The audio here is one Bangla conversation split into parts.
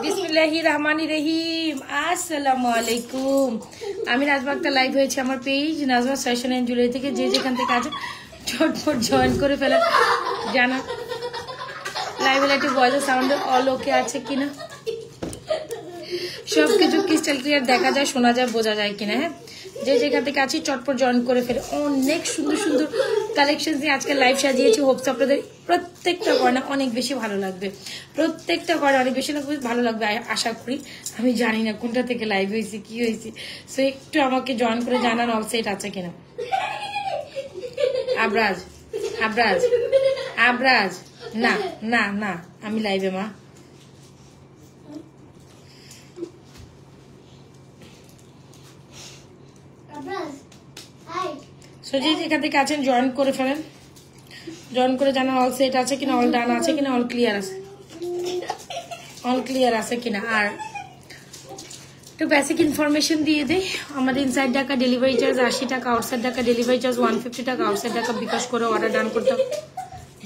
বিসমিল্লাহিররহমানিররহিম। আসসালামু আলাইকুম। আমি নাজমা একটা লাইভ হয়েছে আমার page Nazma fashion and jewellery থেকে। যে যেখান থেকে আছেন ঝটপট জয়েন করে ফেলেন। জানা লাইভে একটু ভয়েস সাউন্ড অল ওকে আছে কিনা, সবকিছু ক্রিস্টাল ক্লিয়ার দেখা যায়, শোনা যায়, বোঝা যায় কিনা। হ্যাঁ, যে যেখান থেকে আছি চটপট জয়েন করে ফেলে। অনেক সুন্দর সুন্দর কালেকশন দিয়ে আজকে লাইভ সাজিয়েছি। হোপস আপনাদের প্রত্যেকটা গয়না অনেক বেশি ভালো লাগবে, প্রত্যেকটা গয়না অনেক বেশি ভালো লাগবে আশা করি। আমি জানি না কোনটা থেকে লাইভ হয়েছে, কি হয়েছে, সো একটু আমাকে জয়েন করে জানান অল সেট আছে কিনা। আবরাজ আবরাজ আবরাজ না না না, আমি লাইভে মা। যে যেখান থেকে আছেন জয়েন করে ফেলেন, জয়েন করে জানান অল সেট আছে কিনা, অল ডান আছে কিনা, অল ক্লিয়ার আছে, অল ক্লিয়ার আছে কিনা। আর একটু বেসিক ইনফরমেশন দিয়ে দেই। আমাদের ইনসাইড ঢাকা ডেলিভারি চার্জ 80 টাকা, আউটসাইড ঢাকা ডেলিভারি চার্জ 150 টাকা। আউটসাইড ঢাকা বিকাশ করে অর্ডার ডান করতে হবে।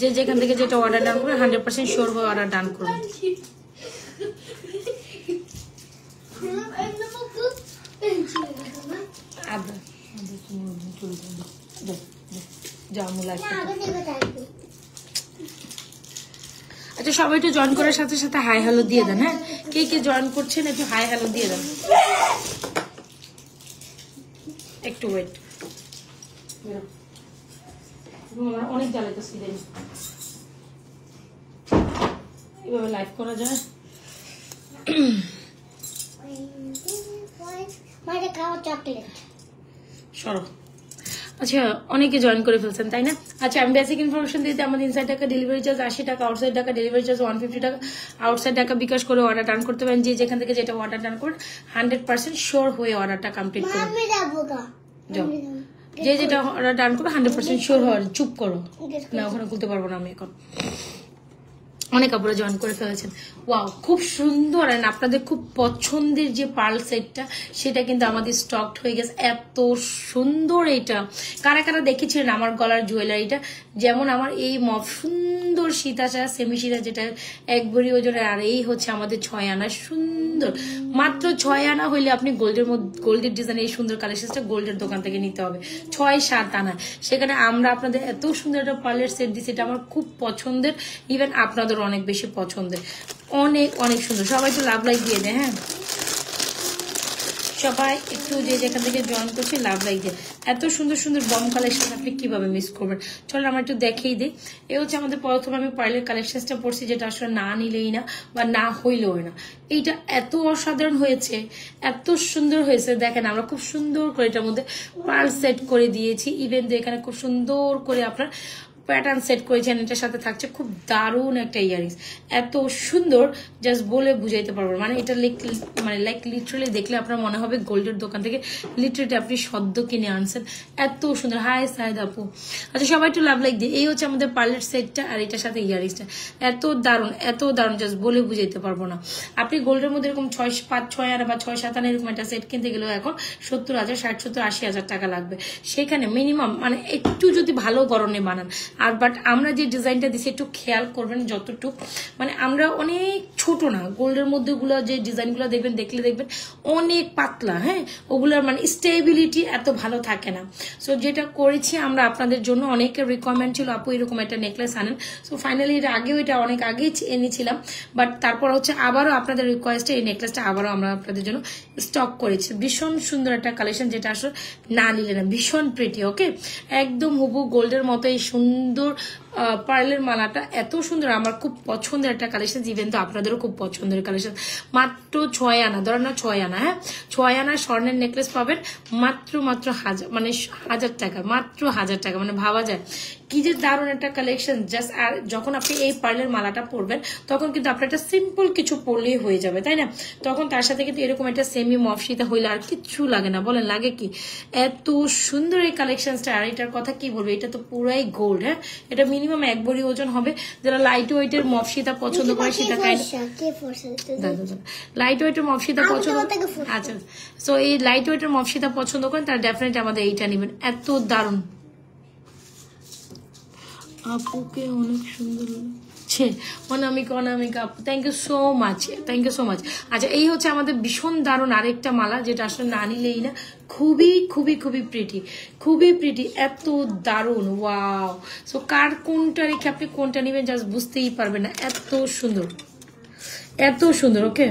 যে যেখান থেকে যেটা অর্ডার ডান করে 100% শিওর হয়ে অর্ডার ডান করুন। আচ্ছা, সবাই একটু জয়েন করার সাথে সাথে হাই হ্যালো দিয়ে দেন। হ্যাঁ, কে কে জয়েন করছেন একটু হাই হ্যালো দিয়ে দেন। একটু ওয়েট, অনেক জ্বালাইতেছি। এভাবে লাইভ করা যায়? সরো। আচ্ছা, অনেকে জয়েন করে ফেলছেন তাই না? আচ্ছা, আমি বেসিক ইনফরমেশন দিতে আমাদের ইনসাইড টাকা ডেলিভারি চার্জ 80 টাকা, আউটসাইড টাকা ডেলিভারি চার্জ 150 টাকা। আউটসাইড টাকা বিকাশ করে অর্ডার ডান করতে পারেন। যে যেখান থেকে যেটা অর্ডার ডান করুন 100% শিওর হয়ে অর্ডারটা কমপ্লিট করুন। যে যেটা অর্ডার ডান করো 100% শিওর হওয়ার। চুপ করো না, ওখানে খুলতে পারবো না আমি এখন। অনেক আপুরা জয়েন করে ফেলেছেন। ওয়াও, খুব সুন্দর। আর আপনাদের খুব পছন্দের যে পার্ল সেটটা সেটা কিন্তু আমাদের স্টকড হয়ে গেছে। এত সুন্দর এটা কারা কারা দেখেছিলেন আমার গলার জুয়েলারিটা? যেমন আমার এই সুন্দর সীতাচা সেমি সীতা, যেটা 1 ভরি ওজনের। আর এই হচ্ছে আমাদের 6 আনা সুন্দর, মাত্র 6 আনা হইলে আপনি গোল্ডের মধ্যে গোল্ডের ডিজাইন এই সুন্দর কালেকশনটা গোল্ডের দোকান থেকে নিতে হবে। 6-7 আনা, সেখানে আমরা আপনাদের এত সুন্দর একটা পার্লের সেট দিচ্ছি। এটা আমার খুব পছন্দের, ইভেন আপনাদের অনেক বেশি পছন্দের। অনেক অনেক সুন্দর। সবাই একটু লাভ লাইক দিয়ে দেয়। হ্যাঁ, সবাই একটু যে যেখান থেকে জয়েন করছে লাভ লাইক দিয়ে। এত সুন্দর সুন্দর বম কালেকশন আপনি কিভাবে মিস করবেন? চলো আমরা একটু দেখেই দিই। এ হচ্ছে আমাদের প্রথমে আমি পার্লের কালেকশনটা পড়ছি, যেটা আসলে না নিলেই না বা না হইলেও না। এইটা এত অসাধারণ হয়েছে, এত সুন্দর হয়েছে। দেখেন, আমরা খুব সুন্দর করে এটার মধ্যে পার্ল সেট করে দিয়েছি। ইভেন এখানে খুব সুন্দর করে আপনার প্যাটার্ন সেট করেছেন। এটার সাথে থাকছে খুব দারুণ একটা ইয়ারিংস। এত সুন্দর, জাস্ট বলে বুঝাইতে পারবো। মানে এটা লাইক লিটারালি দেখলে আপনার মনে হবে গোল্ডের দোকান থেকে লিটারালি আপনি সদ্য কিনে আনছেন। এত সুন্দর। হাই সাইদ আপু। আচ্ছা, সবাই একটু লাভ লাইক দিয়ে। এই হচ্ছে আমাদের পার্লার সেটটা, আর এটার সাথে ইয়ারিংসটা এত দারুণ, এত দারুণ, জাস্ট বলে বুঝাইতে পারবো না। আপনি গোল্ডের মধ্যে এরকম 6-5-6 আনা বা 6-7 আনা এরকম একটা সেট কিনতে গেলেও এখন 70,000, 60,000, 80,000 টাকা লাগবে। সেখানে মিনিমাম মানে একটু যদি ভালো গরমে বানান। আর বাট আমরা যে ডিজাইনটা দিচ্ছি একটু খেয়াল করবেন, যতটুকু মানে আমরা অনেক ছোট না। গোল্ডের মধ্যে গুলো যে ডিজাইনগুলো দেখবেন, দেখলে দেখবেন অনেক পাতলা। হ্যাঁ, ওগুলোর মানে স্টেবিলিটি এত ভালো থাকে না। সো যেটা করেছি আমরা আপনাদের জন্য, অনেকের রিকোয়ারমেন্ট ছিল আপু এরকম একটা নেকলেস আনেন। সো ফাইনালি এর আগেও এটা অনেক আগেই এনেছিলাম, বাট তারপর হচ্ছে আবারও আপনাদের রিকোয়েস্টে এই নেকলেসটা আবারও আমরা আপনাদের জন্য স্টক করেছি। ভীষণ সুন্দর একটা কালেকশন, যেটা আসলে না নিলে না। ভীষণ প্রিটি। ওকে, একদম হুবু গোল্ডের মতো এই সুন্দর পার্লের মালাটা এত সুন্দর। আমার খুব পছন্দের একটা কালেকশন, ইভেন তো আপনাদেরও খুব পছন্দের কালেকশন। মাত্র 6 আনা, ধরেন না 6 আনা। হ্যাঁ, 6 আনা স্বর্ণের নেকলেস পাবেন মাত্র 1000 টাকা, মাত্র 1000 টাকা। মানে ভাবা যায় কি যে দারুণ একটা কালেকশন। জাস্ট আর যখন আপনি এই পার্লের মালাটা পরবেন তখন কিন্তু আপনার একটা সিম্পল কিছু পরলেই হয়ে যাবে, তাই না? তখন তার সাথে কিন্তু এরকম একটা সেমি মফসিতা হইলে আর কিচ্ছু লাগে না। বলেন লাগে কি? এত সুন্দর এই কালেকশনটা। আর এটার কথা কি বলবো, এটা তো পুরাই গোল্ড। হ্যাঁ, এটা মিনিমাম 1 ভরি ওজন হবে। যারা লাইট ওয়েটের মফসিতা পছন্দ করে সেটা লাইট ওয়েটের মফসিতা পছন্দ। আচ্ছা, সো এই লাইট ওয়েটের মফসিতা পছন্দ করেন তারা ডেফিনেটলি আমাদের এইটা নেবেন। এত দারুণ। আপুকে অনেক সুন্দর। আসছে অনামিকা আপু, thank you so much, thank you so much. আচ্ছা, এই হচ্ছে আমাদের ভীষণ দারুণ আরেকটা মালা, যেটা আসলে না নিলেই না। খুবই খুবই খুবই প্রিটি, খুবই প্রিটি, এত দারুণ, ওয়াও। সো কার কোনটা রেখে আপনি কোনটা নেবেন জাস্ট বুঝতেই পারবেন না, এত সুন্দর, এত সুন্দর। ওকে,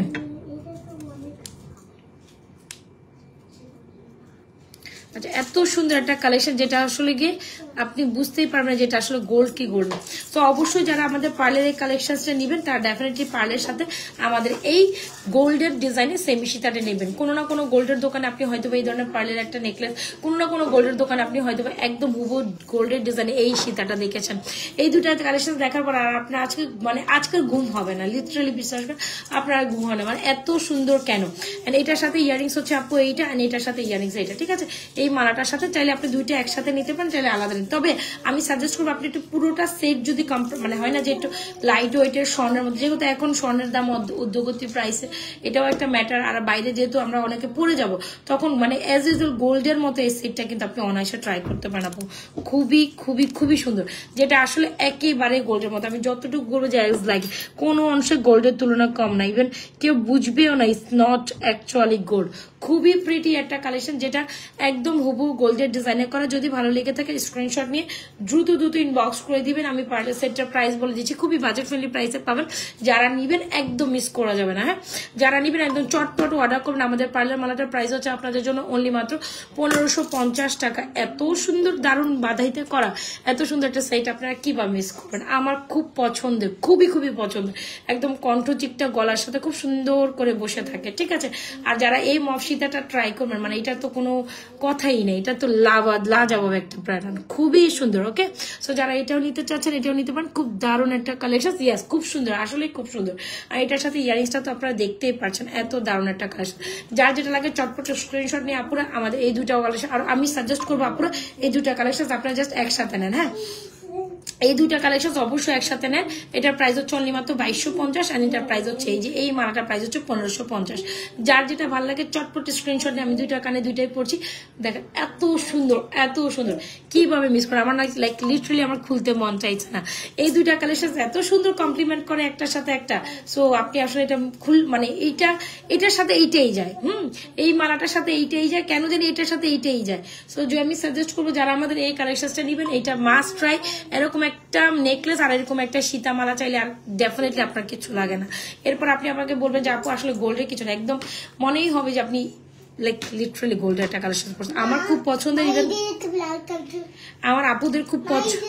আচ্ছা, এত সুন্দর একটা কালেকশন, যেটা আসলে গিয়ে আপনি বুঝতেই পারবেন যেটা আসলে গোল্ড কি গোল্ড না। তো অবশ্যই যারা আমাদের পার্লের এই কালেকশনটা নেবেন তারা ডেফিনেটলি পার্লের সাথে আমাদের এই গোল্ডের ডিজাইনে সেমি সীতাটা নেবেন। কোনো না কোনো গোল্ডের দোকানে আপনি হয়তো এই ধরনের পার্লের একটা নেকলেস, কোনো না কোনো গোল্ডের দোকানে আপনি হয়তো একদম হুবহু গোল্ডের ডিজাইনে এই সীতাটা দেখেছেন। এই দুটা কালেকশন দেখার পর আর আপনার আজকে আজকের ঘুম হবে না, লিটারালি বিশ্বাস করেন আপনার ঘুম হবে না, এত সুন্দর কেন। এটার সাথে ইয়ারিংস হচ্ছে আপু এইটা, আর এটার সাথে ইয়ারিংস এইটা, ঠিক আছে। এই মালাটার সাথে চাইলে আপনি দুইটা একসাথে নিতে পারেন, চাইলে আলাদা নিতে। তবে আমি সাজেস্ট করবো আপনি একটু পুরোটা সেট যদি হয় না যে একটু লাইট ওয়েটের স্বর্ণের মধ্যে, যেহেতু এখন স্বর্ণের দাম উদ্যোগতি প্রাইসে, এটাও একটা ম্যাটার। আর বাইরে যেহেতু আমরা অনেকে পড়ে যাব, তখন এজ ইউজুয়াল গোল্ডের মতো এই সেটটা কিন্তু আপনি অনায়াসে ট্রাই করতে পারেন আপু। খুবই খুবই খুবই সুন্দর, যেটা আসলে একেবারে গোল্ডের মতো। আমি যতটুকু বলবো যে লাইক কোনো অংশে গোল্ডের তুলনা কম না, ইভেন কেউ বুঝবেও না ইটস নট অ্যাকচুয়ালি গোল্ড। খুবই প্রিটি একটা কালেকশন, যেটা একদম হুবহু গোল্ডের ডিজাইনে করা। যদি ভালো লেগে থাকে স্ক্রিনশট নিয়ে দ্রুত ইনবক্স করে দিবেন। আমি পার্লের সেটটার প্রাইস বলে দিচ্ছি, খুবই বাজেট ফ্রেন্ডলি প্রাইসে পাবেন। যারা নিবেন একদম মিস করা যাবে না, হ্যাঁ। যারা নিবেন একদম চটপট অর্ডার করবেন। আমাদের পার্লার মালাটার প্রাইস হচ্ছে আপনাদের জন্য অনলি মাত্র 1550 টাকা। এত সুন্দর দারুণ বাধাইতে করা এত সুন্দর একটা সেট আপনারা কিভাবে মিস করবেন। আমার খুব পছন্দের, খুবই খুবই পছন্দের, একদম কণ্ঠচিকটা গলার সাথে খুব সুন্দর করে বসে থাকে, ঠিক আছে। আর যারা এই মফসিতাটা ট্রাই করবেন, এটা তো কোনো কথাই নেই, এটা তো লাজবাব একটা প্যাটার্ন, খুবই সুন্দর। ওকে, সো যারা এটাও নিতে চাচ্ছেন এটাও নিতে পারেন, খুব দারুণ একটা কালেকশন। ইয়াস, খুব সুন্দর, আসলে খুব সুন্দর। আর এটার সাথে ইয়ারিংসটা তো আপনারা দেখতেই পাচ্ছেন, এত দারুণ একটা কালেকশন। যার যেটা লাগে চটপট স্ক্রিনশট নিয়ে আপুরা আমাদের এই দুটা কালেকশন, আর আমি সাজেস্ট করবো আপুরা এই দুটা কালেকশন আপনারা জাস্ট একসাথে নেন, হ্যাঁ। এই দুইটা কালেকশন অবশ্যই একসাথে নেন। এটার প্রাইস হচ্ছে অনলি মাত্র 2250, আর এটার প্রাইস হচ্ছে এই যে এই মালাটার প্রাইস হচ্ছে 1550। যার যেটা ভালো লাগে চটপট স্ক্রিনশট নিয়ে, আমি দুইটা কানে দুইটাই পড়ছি, দেখেন এত সুন্দর, এত সুন্দর, কিভাবে মিস করে আমার না, লাইক লিটারালি আমার খুলতে মন চাইছে না। এই দুইটা কালেকশন এত সুন্দর কমপ্লিমেন্ট করে একটার সাথে একটা। সো আপনি আসলে এটা এটার সাথে এইটাই যায়, এই মালাটার সাথে এইটাই যায়, কেন জানি এটার সাথে এইটাই যায়। সো যে আমি সাজেস্ট করবো যারা আমাদের এই কালেকশনটা নিবেন, এটা মাস্ট ট্রাই। এরকম একটা নেকলেস আর এরকম একটা সীতামালা চাইলে আর ডেফিনেটলি আপনার কিছু লাগে না। এরপর আপনি আমাকে বলবেন যে আপু আসলে গোল্ডের কিছু না, একদম মনেই হবে যে আপনি লাইক লিটারালি গোল্ডের একটা কালেকশন করছেন। আমার খুব পছন্দের, আমার আপুদের খুব পছন্দ।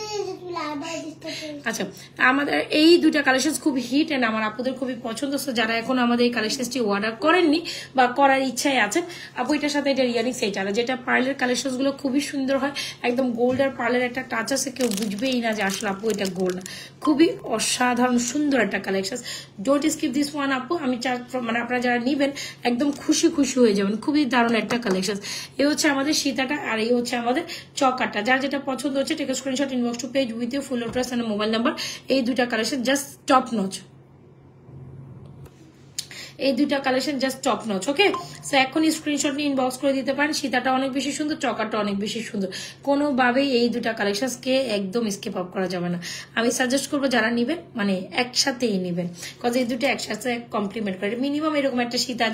আচ্ছা, আমাদের এই দুইটা কালেকশন খুব হিট এন্ড আমার আপুদের খুবই পছন্দ। সো যারা এখন আমাদের এই কালেকশনটি অর্ডার করেননি বা করার ইচ্ছায় আছেন, আপু এটার সাথে এটা ইয়ারিংস এইটা, যেটা পার্লের কালেকশন গুলো খুবই সুন্দর হয়, একদম গোল্ড আর পার্লের একটা টাচ আছে, কেউ বুঝবেই না যে আসলে আপু এটা গোল্ড না। খুবই অসাধারণ সুন্দর একটা collection. Don't skip this one আপু। আমি আপনারা যারা নিবেন একদম খুশি হয়ে যাবেন। খুবই দারুণ একটা কালেকশন। এই হচ্ছে আমাদের সীতাটা, আর এই হচ্ছে আমাদের চকারটা। যার যেটা পছন্দ হচ্ছে take screenshot, inbox to page with your full address and mobile number. এই দুটা কালেকশন জাস্ট টপ নচ, এই দুইটা collection just top notch. Okay, so এখনই স্ক্রিনশট নিয়ে ইনবক্স করে দিতে পারেন। সীতাটা অনেক বেশি সুন্দর, চকারটা অনেক বেশি সুন্দর, কোনোভাবেই এই দুটা কালেকশনকে একদম স্কিপ আপ করা যাবে না। আমি সাজেস্ট করবো যারা নিবেন একসাথেই নিবেন, কজ এই দুটো একসাথে কমপ্লিমেন্ট করে। মিনিমাম এরকম একটা সীতা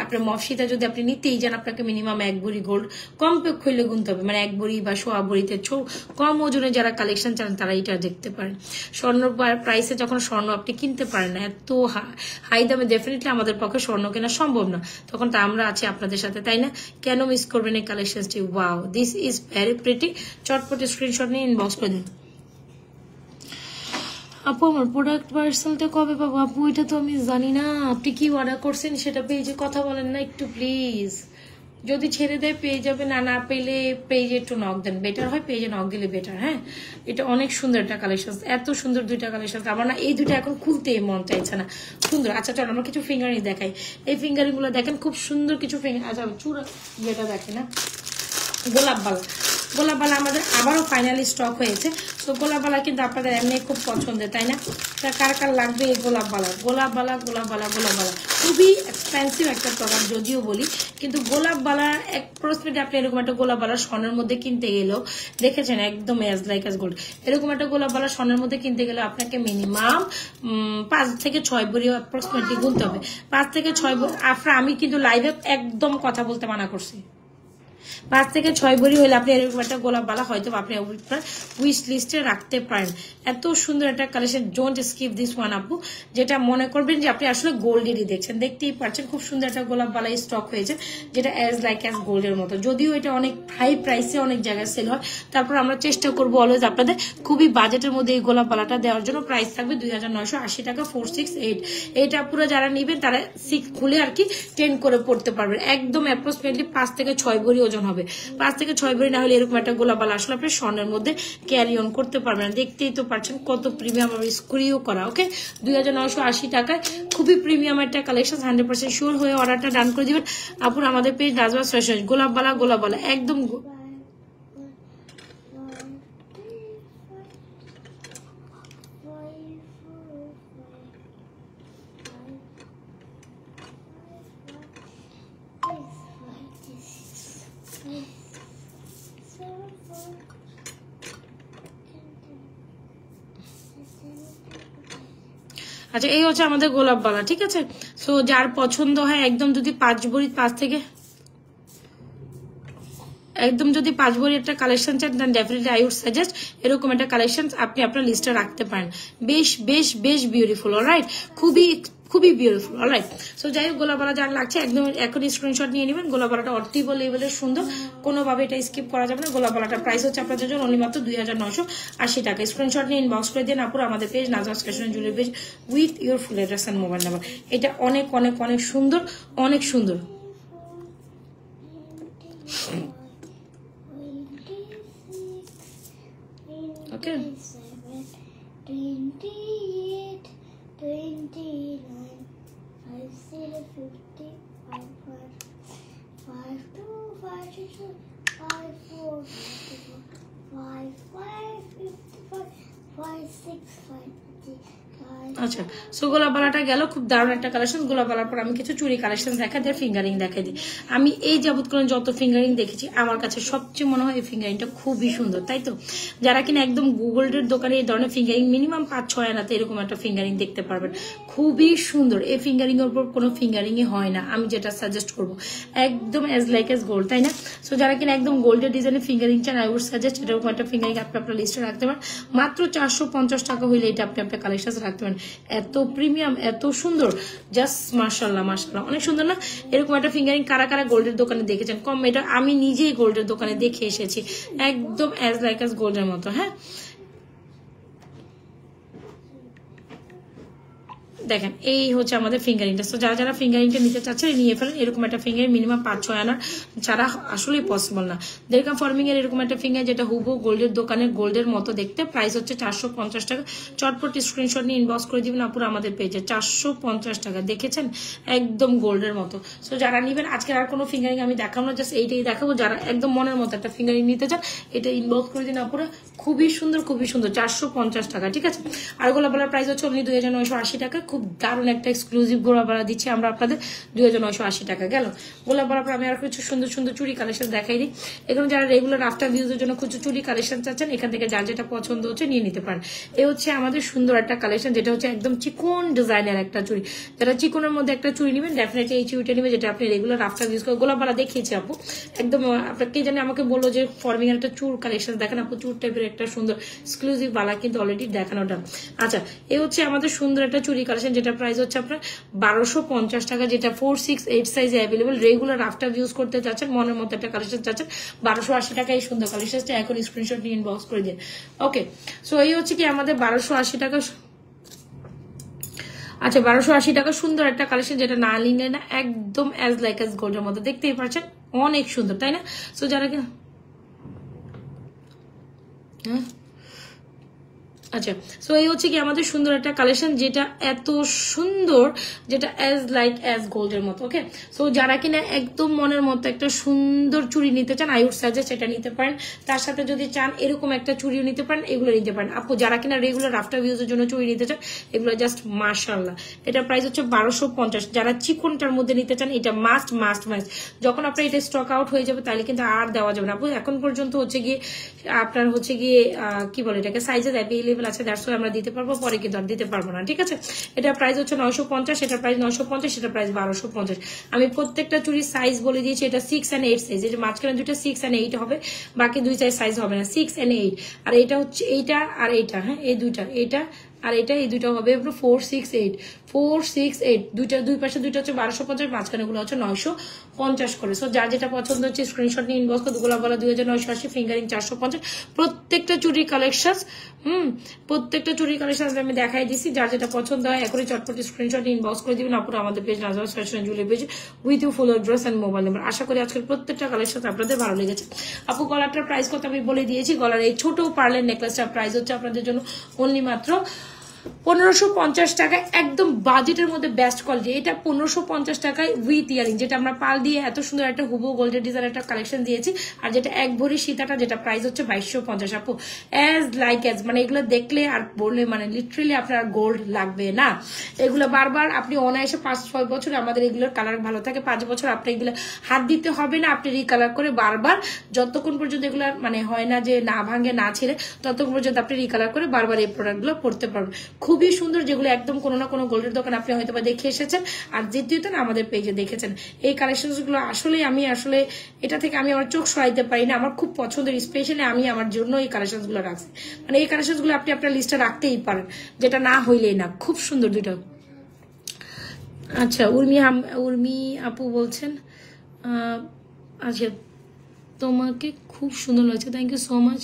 আপনার মফ সীতা যদি আপনি নিতেই যান, আপনাকে মিনিমাম 1 ভরি গোল্ড কমপেক্ষ হইলে গুনতে হবে, 1 ভরি বা 1.25 ভরিতে কম ওজনে যারা কালেকশন চান তারা এটা দেখতে পারেন। স্বর্ণ প্রাইসে যখন স্বর্ণ আপনি কিনতে পারেন না, এত হাই দামে ডেফিনেটলি আমাদের পক্ষে স্বর্ণ কেনা সম্ভব না, তখন তো আমরা আছি আপনাদের সাথে, তাই না? কেন মিস করবেন এই কালেকশনটি? Wow, this is very pretty. চটপট স্ক্রিনশট নিয়ে ইনবক্স করে দিন। আপু আমার প্রোডাক্ট পার্সেলটা কবে পাবো? আপু এটা তো আমি জানি না, আপনি কি অর্ডার করছেন সেটা পেজে কথা বলেন না একটু প্লিজ। যদি ছেড়ে দেয় পেয়ে যাবে, না পেলে পেজে একটু নক দেন, বেটার হয়, পেজে নক দিলে বেটার। হ্যাঁ, এটা অনেক সুন্দর একটা কালেকশন, এত সুন্দর দুইটা কালেকশন, আমার না এই দুইটা এখন খুলতেই মন চাইছে না, সুন্দর। আচ্ছা চলো আমরা কিছু ফিঙ্গারিং দেখাই। এই ফিঙ্গারিং গুলো দেখেন, খুব সুন্দর কিছু ফিঙ্গার। আচ্ছা চূড়া যেটা দেখে না, গোলাপ বালা, গোলাপ বালা আমাদের আবারও ফাইনালি স্টক হয়েছে। তো গোলাপ বালা কিন্তু আপনাদের এমনি খুব পছন্দের, তাই না? কার কার লাগবে এই গোলাপ বালা? গোলাপ বালা গোলাপ বালা গোলাপ বালা খুবই এক্সপেন্সিভ একটা প্রোডাক্ট যদিও বলি, কিন্তু গোলাপ বালার এক প্রসপেক্টে আপনি এরকম একটা গোলাপ বালা স্বর্ণের মধ্যে কিনতে গেলেও দেখেছেন একদম অ্যাজ লাইক অ্যাজ গোল্ড, এরকম একটা গোলাপ বালা স্বর্ণের মধ্যে কিনতে গেলে আপনাকে মিনিমাম 5 থেকে 6 ভরি অ্যাপ্রক্সিমেটলি গুনতে হবে। 5 থেকে 6 ভরি আমি কিন্তু লাইভে একদম কথা বলতে মানা করছি। 5 থেকে 6 ভরি হলে আপনি এরকম একটা গোলাপ বালা হয়তো আপনি উইশ লিস্টে রাখতে পারেন। এত সুন্দর একটা collection, don't skip this one আপু। যেটা মনে করবেন যে আপনি আসলে গোল্ডেরই দেখছেন, দেখতেই পাচ্ছেন খুব সুন্দর একটা গোলাপ বালা স্টক হয়েছে যেটা অ্যাজ লাইক অ্যাজ গোল্ডের মতো। যদিও এটা অনেক হাই প্রাইসে অনেক জায়গায় সেল হয়, তারপর আমরা চেষ্টা করবো অলওয়েজ আপনাদের খুবই বাজেটের মধ্যে এই গোলাপ বালাটা দেওয়ার জন্য। প্রাইস থাকবে 2980 টাকা 468। এইটা পুরো যারা নিবেন তারা 6 খুলে আর কি 10 করে পড়তে পারবেন। একদম অ্যাপ্রক্সিমেটলি 5 থেকে 6 ভরি ওজন হবে। 5 থেকে 6 ভরি না হলে এরকম একটা গোলাপ বালা আসলে আপনি স্বর্ণের মধ্যে ক্যারি অন করতে পারবেন। দেখতেই তো পারছেন কত প্রিমিয়াম স্ক্রিও করা। ওকে, 2980 টাকায় খুবই প্রিমিয়াম একটা কালেকশন। 100% শিওর হয়ে অর্ডারটা ডান করে দিবেন আপুর আমাদের পেজ নাজমাস ফ্যাশন। গোলাপ বালা একদম আচ্ছা, এই হচ্ছে আমাদের গোলাপ বালা, ঠিক আছে? সো যার পছন্দ হয় একদম যদি 5 ভরি 5 থেকে একদম যদি 5 ভরি একটা কালেকশন চান then definitely I would suggest এরকম একটা কালেকশন আপনি আপনার লিস্টে রাখতে পারেন। বেশ বেশ বেশ বিউটিফুল, অলরাইট, খুবই খুবই বিউটিফুল, অলরাইট। সো যাই হোক, গোলাপ বালা যার লাগছে একদম এখন স্ক্রিনশট নিয়ে নেবেন। গোলাপ বালাটা অর্টিবল লেভেলের সুন্দর, কোনোভাবে এটা স্কিপ করা যাবে না। গোলাপ বালাটার প্রাইস হচ্ছে আপনাদের জন্য অনলি মাত্র 2980 টাকা। স্ক্রিনশট নিয়ে ইনবক্স করে দিন আপুর আমাদের page Nazma's fashion jewellery page with your full address and mobile number. এটা অনেক অনেক অনেক সুন্দর, অনেক সুন্দর। ওকে, 28, 29, 50, 50, 52, 52, 54, 55, 55, 56, 50. আচ্ছা, সো গোলাপ বালাটা গেল, খুব দারুণ একটা কালেকশন। গোলাপ বালার পর আমি কিছু চুরি কালেকশন দেখাই দিই, ফিঙ্গারিং দেখাই দিই। আমি এই যাবৎকালীন যত ফিঙ্গারিং দেখেছি আমার কাছে সবচেয়ে মনে হয় এই ফিঙ্গারিংটা খুবই সুন্দর, তাই তো? যারা কিনা একদম গুগলের দোকানে এই ধরনের ফিঙ্গারিং মিনিমাম 5-6 আনাতে এরকম একটা ফিঙ্গারিং দেখতে পারবেন, খুবই সুন্দর। এই ফিঙ্গারিং এর উপর কোনো ফিঙ্গারিংই হয় না, আমি যেটা সাজেস্ট করবো একদম অ্যাজ লাইক অ্যাজ গোল্ড, তাই না? সো যারা কিনা একদম গোল্ডের ডিজাইনের ফিঙ্গারিং চান আই উড সাজেস্ট এরকম একটা ফিঙ্গারিং আপনি আপনার লিস্টে রাখতে পারেন। মাত্র 450 টাকা হইলে এটা আপনি আপনার কালেকশন রাখতে পারেন। এত প্রিমিয়াম, এত সুন্দর, জাস্ট মাশাআল্লাহ মাশাআল্লাহ, অনেক সুন্দর না? এরকম একটা ফিঙ্গারিং কারা কারা গোল্ডের দোকানে দেখেছেন কম? এটা আমি নিজেই গোল্ডের দোকানে দেখে এসেছি, একদম অ্যাজ লাইক অ্যাজ গোল্ডের মতো। হ্যাঁ, দেখেন এই হচ্ছে আমাদের ফিঙ্গারিংটা। তো যারা যারা ফিঙ্গারিংটা নিতে চাচ্ছেন নিয়ে ফেলেন। এরকম একটা ফিঙ্গারিং মিনিমাম 5-6 আনার ছাড়া আসলেই পসিবল না। দেরকা ফর্মিং এর এরকম একটা ফিঙ্গার যেটা হুবহু গোল্ডের দোকানের গোল্ডের মতো দেখতে, প্রাইস হচ্ছে 450 টাকা। চটপট স্ক্রিনশট নিয়ে ইনবক্স করে দিবেন আপুর আমাদের পেজে। 450 টাকা, দেখেছেন একদম গোল্ডের মতো। সো যারা নিবেন, আজকে আর কোনো ফিঙ্গারিং আমি দেখাবো না, জাস্ট এইটাই দেখাবো। যারা একদম মনের মতো একটা ফিঙ্গারিং নিতে চান এটা ইনবক্স করে দিন আপুরা, খুবই সুন্দর খুবই সুন্দর। 450 টাকা, ঠিক আছে? আর গোলাপ বালার প্রাইস হচ্ছে অনলি 2980 টাকা। খুব দারুণ একটা এক্সক্লুসিভ গোলাপ বালা দিচ্ছি আমরা আপনাদের 2980 টাকা। গেল গোলাপ বালার পর আমি আর কিছু সুন্দর সুন্দর চুড়ি কালেকশন দেখাই দিই। এখানে যারা রেগুলার আফটার ভিউজের জন্য কিছু চুড়ি কালেকশন চাচ্ছেন এখান থেকে যার যেটা পছন্দ হচ্ছে নিয়ে নিতে পারেন। এ হচ্ছে আমাদের সুন্দর একটা কালেকশন যেটা হচ্ছে একদম চিকন ডিজাইনের একটা চুড়ি। যারা চিকনের মধ্যে একটা চুড়ি নেবেন ডেফিনেটলি এই চুড়িটা নেবেন যেটা আপনি রেগুলার আফটার ভিউজ করে। গোলাপ বালা দেখিয়েছি আপু, একদম আপনার কে জানে আমাকে বললো যে ফর্মিং এর একটা চুর কালেকশন দেখেন আপু, চুর টাইপের একটা সুন্দর এক্সক্লুসিভ বালা কিন্তু অলরেডি দেখানোটা। আচ্ছা, এ হচ্ছে আমাদের সুন্দর একটা চুড়ি কালেকশন যেটা প্রাইস হচ্ছে আপনার 1250 টাকা, যেটা 4-6-8 সাইজে অ্যাভেলেবল। রেগুলার আফটার ইউজ করতে চাচ্ছেন, মনের মতো একটা কালেকশন চাচ্ছেন, 1280 টাকা এই সুন্দর কালেকশনটা এখন স্ক্রিনশট নিয়ে ইনবক্স করে দিন। ওকে, সো এই হচ্ছে কি আমাদের 1280 টাকা। আচ্ছা, 1280 টাকা সুন্দর একটা কালেকশন যেটা না লিঙ্গে না, একদম অ্যাজ লাইক অ্যাজ গোল্ডের মতো, দেখতেই পাচ্ছেন অনেক সুন্দর, তাই না? সো যারা কি আচ্ছা, সো এই হচ্ছে কি আমাদের সুন্দর একটা কালেকশন, যেটা এত সুন্দর, যেটা অ্যাজ লাইক অ্যাজ গোল্ডের মতো। ওকে, সো যারা কিনা একদম মনের মতো একটা সুন্দর চুড়ি নিতে চান, আই উড সাজেস্ট সেটা নিতে পারেন। তার সাথে যদি চান এরকম একটা চুড়িও নিতে পারেন, এগুলো নিতে পারেন। আপু যারা কিনা রেগুলার আফটার ইউজের জন্য চুড়ি নিতে চান, এগুলো জাস্ট মাশাআল্লাহ। এটার প্রাইস হচ্ছে 1250। যারা চিকনটার মধ্যে নিতে চান, এটা মাস্ট মাস্ট মাস্ট। যখন আপনার এটা স্টক আউট হয়ে যাবে, তাহলে কিন্তু আর দেওয়া যাবে না আপু। এখন পর্যন্ত হচ্ছে গিয়ে আপনার হচ্ছে গিয়ে কি বলে এটাকে, সাইজে অ্যাভেলেবল আছে, দ্যাটস ওয়াই আমরা দিতে পারবো, পরে কিন্তু আর দিতে পারবো না। ঠিক আছে, এটার প্রাইস হচ্ছে 950, এটার প্রাইস 950, এটার প্রাইস 1250। আমি প্রত্যেকটা চুরির সাইজ বলে দিয়েছি, এটা 6 and 8 সাইজ। এই যে মাঝখানে দুইটা 6 and 8 হবে, বাকি দুই সাইজ হবে না, 6 and 8। আর এটা হচ্ছে এইটা আর এইটা, হ্যাঁ এই দুইটা, এইটা আর এটা, এই দুইটা হবে 468 468। দুই পাশে দুইটা হচ্ছে 1250, মাঝখানে গুলো হচ্ছে 950 করে। সো যার যেটা পছন্দ হচ্ছে স্ক্রিনশট নিয়ে ইনবক্স করে। দুগুলা বলা 2980, ফিঙ্গারিং 450। প্রত্যেকটা চুরি কালেকশন প্রত্যেকটা চুরি কালেকশন আমি দেখাই দিছি। যার যেটা পছন্দ হয় এখনই চটপটি স্ক্রিনশট নিয়ে ইনবক্স করে দিবেন আপুরা আমাদের page Nazwaz fashion jewellery page with you full address and mobile number. আশা করি আজকের প্রত্যেকটা কালেকশন আপনাদের ভালো লেগেছে। আপু গলাটার প্রাইস কত আমি বলে দিয়েছি। গলার এই ছোট পার্লের নেকলেসটার প্রাইস হচ্ছে আপনাদের জন্য অনলি মাত্র 1550 টাকায়, একদম বাজেটের মধ্যে বেস্ট কোয়ালিটি। এটা 1550 টাকায় উইথ ইয়ারিং, যেটা আমরা পাল দিয়ে এত সুন্দর একটা হুবহু গোল্ডের ডিজাইন একটা কালেকশন দিয়েছি। আর যেটা এক ভরি সীতাটা, যেটা প্রাইস হচ্ছে 2250 আপু। অ্যাজ লাইক অ্যাজ, মানে এগুলো দেখলে আর বললে মানে লিটারেলি আপনার গোল্ড লাগবে না। এগুলো বারবার আপনি অনায়াসে 5-6 বছর আমাদের এগুলোর কালার ভালো থাকে, 5 বছর আপনি এগুলো হাত দিতে হবে না। আপনি রিকালার করে বারবার যতক্ষণ পর্যন্ত এগুলো মানে হয় না যে না ভাঙে না ছিঁড়ে, ততক্ষণ পর্যন্ত আপনি রিকালার করে বারবার এই প্রোডাক্টগুলো পড়তে পারবেন। খুবই সুন্দর, যেগুলো একদম কোনো না কোনো গোল্ডের দোকান আপনি হয়তো বা দেখে এসেছেন, আর দ্বিতীয়ত না আমাদের পেজে দেখেছেন। এই কালেকশনগুলো আসলে আমি এটা থেকে আমি আমার চোখ সরাইতে পারি না, আমার খুব পছন্দের, স্পেশালি আমি আমার জন্য এই কালেকশনগুলো রাখছি। মানে এই কালেকশনগুলো আপনি আপনার লিস্টে রাখতেই পারেন, যেটা না হইলেই না। খুব সুন্দর দুটো। আচ্ছা, উর্মি আপু বলছেন আচ্ছা তোমাকে খুব সুন্দর লাগছে, থ্যাংক ইউ সো মাচ।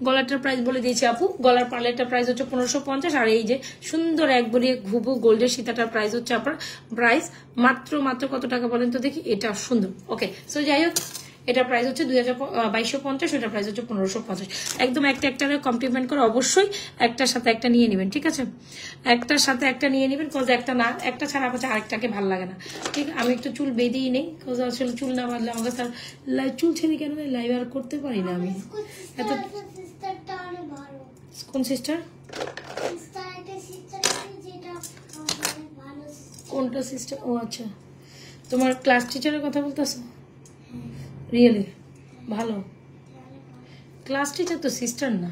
গলাটার প্রাইস বলে দিয়েছি আপু। গলার পার্লেটার প্রাইস হচ্ছে 1550। আর এই যে সুন্দর একবারে ঘুবু গোল্ডের সীতাটার প্রাইস হচ্ছে আপনার প্রাইস মাত্র কত টাকা বলেন তো দেখি। এটা সুন্দর। ওকে, সো যাই হোক, এটা প্রাইস হচ্ছে 2250, ওটা প্রাইস হচ্ছে 1550। একদম একটা কমপ্লিমেন্ট করে অবশ্যই একটার সাথে একটা নিয়ে নেবেন। ঠিক আছে, একটার সাথে একটা নিয়ে নেবেন, কজ একটা ছাড়া হচ্ছে আরেকটাকে ভালো লাগে না। ঠিক, আমি একটু চুল বেঁধেই নেই, কজ আসলে চুল না বাঁধলে আমার কাছে চুল ছেড়ে কেন লাইভ আর করতে পারি না আমি। এত কোন সিস্টার? কোনটা সিস্টার? ও আচ্ছা, তোমার ক্লাস টিচারের কথা বলতেছো? রিয়েলি ভালো ক্লাস টিচার তো, সিস্টার না।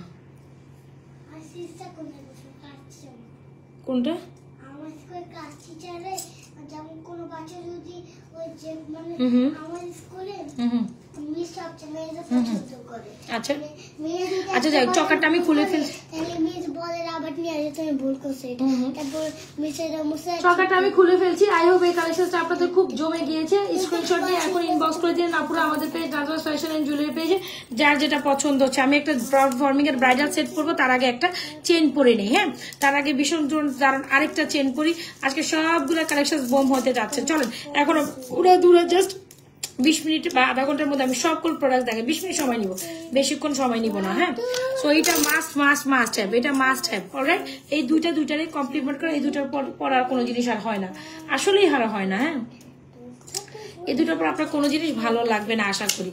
কোনটা? আমার ক্লাস টিচারে যেমন কোনো বাচ্চা যদি ওই যে মানে আমার স্কুলে মিস সবচেয়ে মেয়েদের পছন্দ করে। আচ্ছা আচ্ছা, যাই চকারটা আমি খুলে ফেলছি। মিস বলে রাবার নিয়ে আসে, তুমি ভুল করছো। তারপর মিসের চকারটা আমি খুলে ফেলছি। আই হোপ এই কালেকশনটা আপনাদের খুব জমে গিয়েছে। স্ক্রিনশট দিয়ে এখন ইনবক্স করে দিন আপুরা আমাদের page Nazwaz fashion and jewellery পেজে, যার যেটা পছন্দ হচ্ছে। আমি একটা ফর্মিং এর ব্রাইডাল সেট পরবো, তার আগে একটা চেন পরে নেই। হ্যাঁ, তার আগে ভীষণ দারুণ আরেকটা চেন পরি। আজকে সবগুলো কালেকশন বোম হতে যাচ্ছে। চলেন এখনো পুরো দূরে জাস্ট 20 মিনিট বা আধা ঘন্টার মধ্যে আমি সবগুলো প্রোডাক্ট দেখে 20 মিনিট সময় নিব, বেশিক্ষণ সময় নিব না। হ্যাঁ, সো এটা মাস্ট হ্যাভ, এটা মাস্ট হ্যাভ। অলরাইট, এই দুইটারে কমপ্লিমেন্ট করে এই দুইটার পর আর কোনো জিনিস আর হয় না, আসলেই আর হয় না। হ্যাঁ, এই দুটোর পর আপনার কোনো জিনিস ভালো লাগবে না আশা করি।